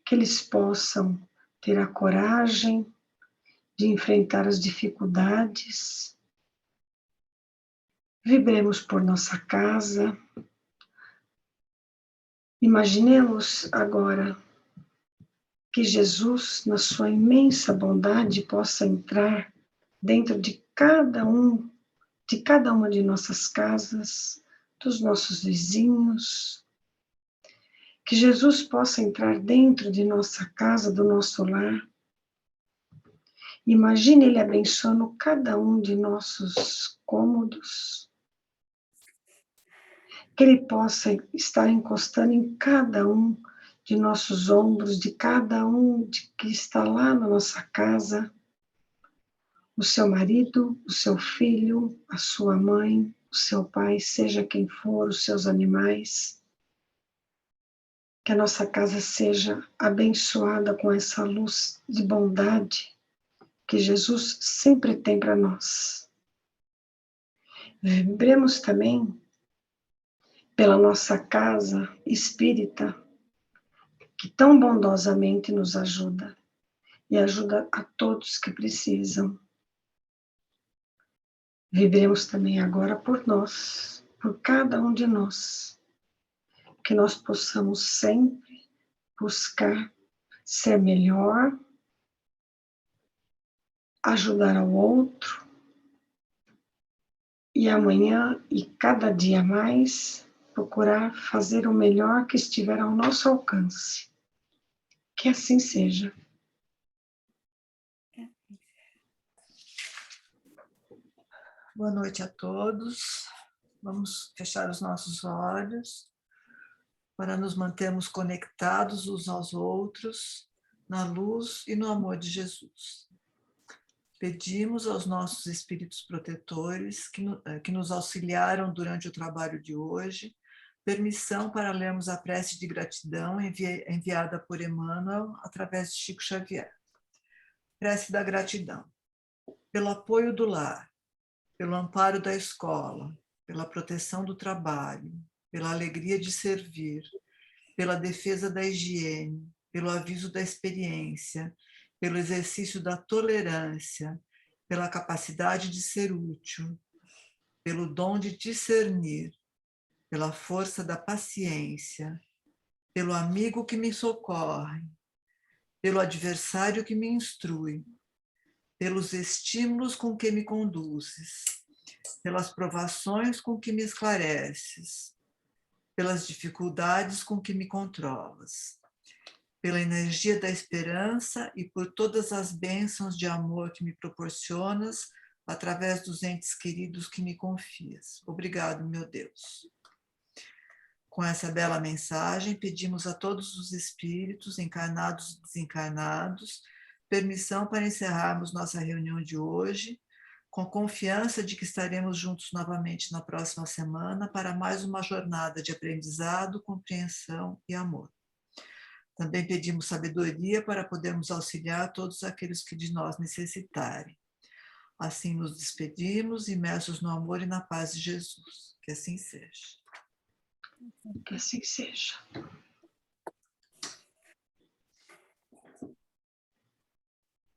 [SPEAKER 9] que eles possam ter a coragem de enfrentar as dificuldades. Vibremos por nossa casa. Imaginemos agora que Jesus, na sua imensa bondade, possa entrar dentro de cada uma de nossas casas, dos nossos vizinhos. Que Jesus possa entrar dentro de nossa casa, do nosso lar. Imagine Ele abençoando cada um de nossos cômodos. Que Ele possa estar encostando em cada um de nossos ombros, de cada um que está lá na nossa casa. O seu marido, o seu filho, a sua mãe, o seu pai, seja quem for, os seus animais. Que a nossa casa seja abençoada com essa luz de bondade que Jesus sempre tem para nós. Vibremos também pela nossa casa espírita, que tão bondosamente nos ajuda e ajuda a todos que precisam. Vibremos também agora por nós, por cada um de nós, que nós possamos sempre buscar ser melhor, ajudar ao outro, e amanhã e cada dia mais procurar fazer o melhor que estiver ao nosso alcance. Que assim seja.
[SPEAKER 10] Boa noite a todos. Vamos fechar os nossos olhos para nos mantermos conectados uns aos outros na luz e no amor de Jesus. Pedimos aos nossos espíritos protetores que nos auxiliaram durante o trabalho de hoje, permissão para lermos a prece de gratidão enviada por Emmanuel através de Chico Xavier. Prece da gratidão. Pelo apoio do lar, pelo amparo da escola, pela proteção do trabalho, pela alegria de servir, pela defesa da higiene, pelo aviso da experiência, pelo exercício da tolerância, pela capacidade de ser útil, pelo dom de discernir, pela força da paciência, pelo amigo que me socorre, pelo adversário que me instrui, pelos estímulos com que me conduzes, pelas provações com que me esclareces, pelas dificuldades com que me controlas, pela energia da esperança e por todas as bênçãos de amor que me proporcionas através dos entes queridos que me confias. Obrigado, meu Deus. Com essa bela mensagem, pedimos a todos os espíritos, encarnados e desencarnados, permissão para encerrarmos nossa reunião de hoje, com confiança de que estaremos juntos novamente na próxima semana para mais uma jornada de aprendizado, compreensão e amor. Também pedimos sabedoria para podermos auxiliar todos aqueles que de nós necessitarem. Assim nos despedimos, imersos no amor e na paz de Jesus. Que assim seja.
[SPEAKER 9] Que assim seja.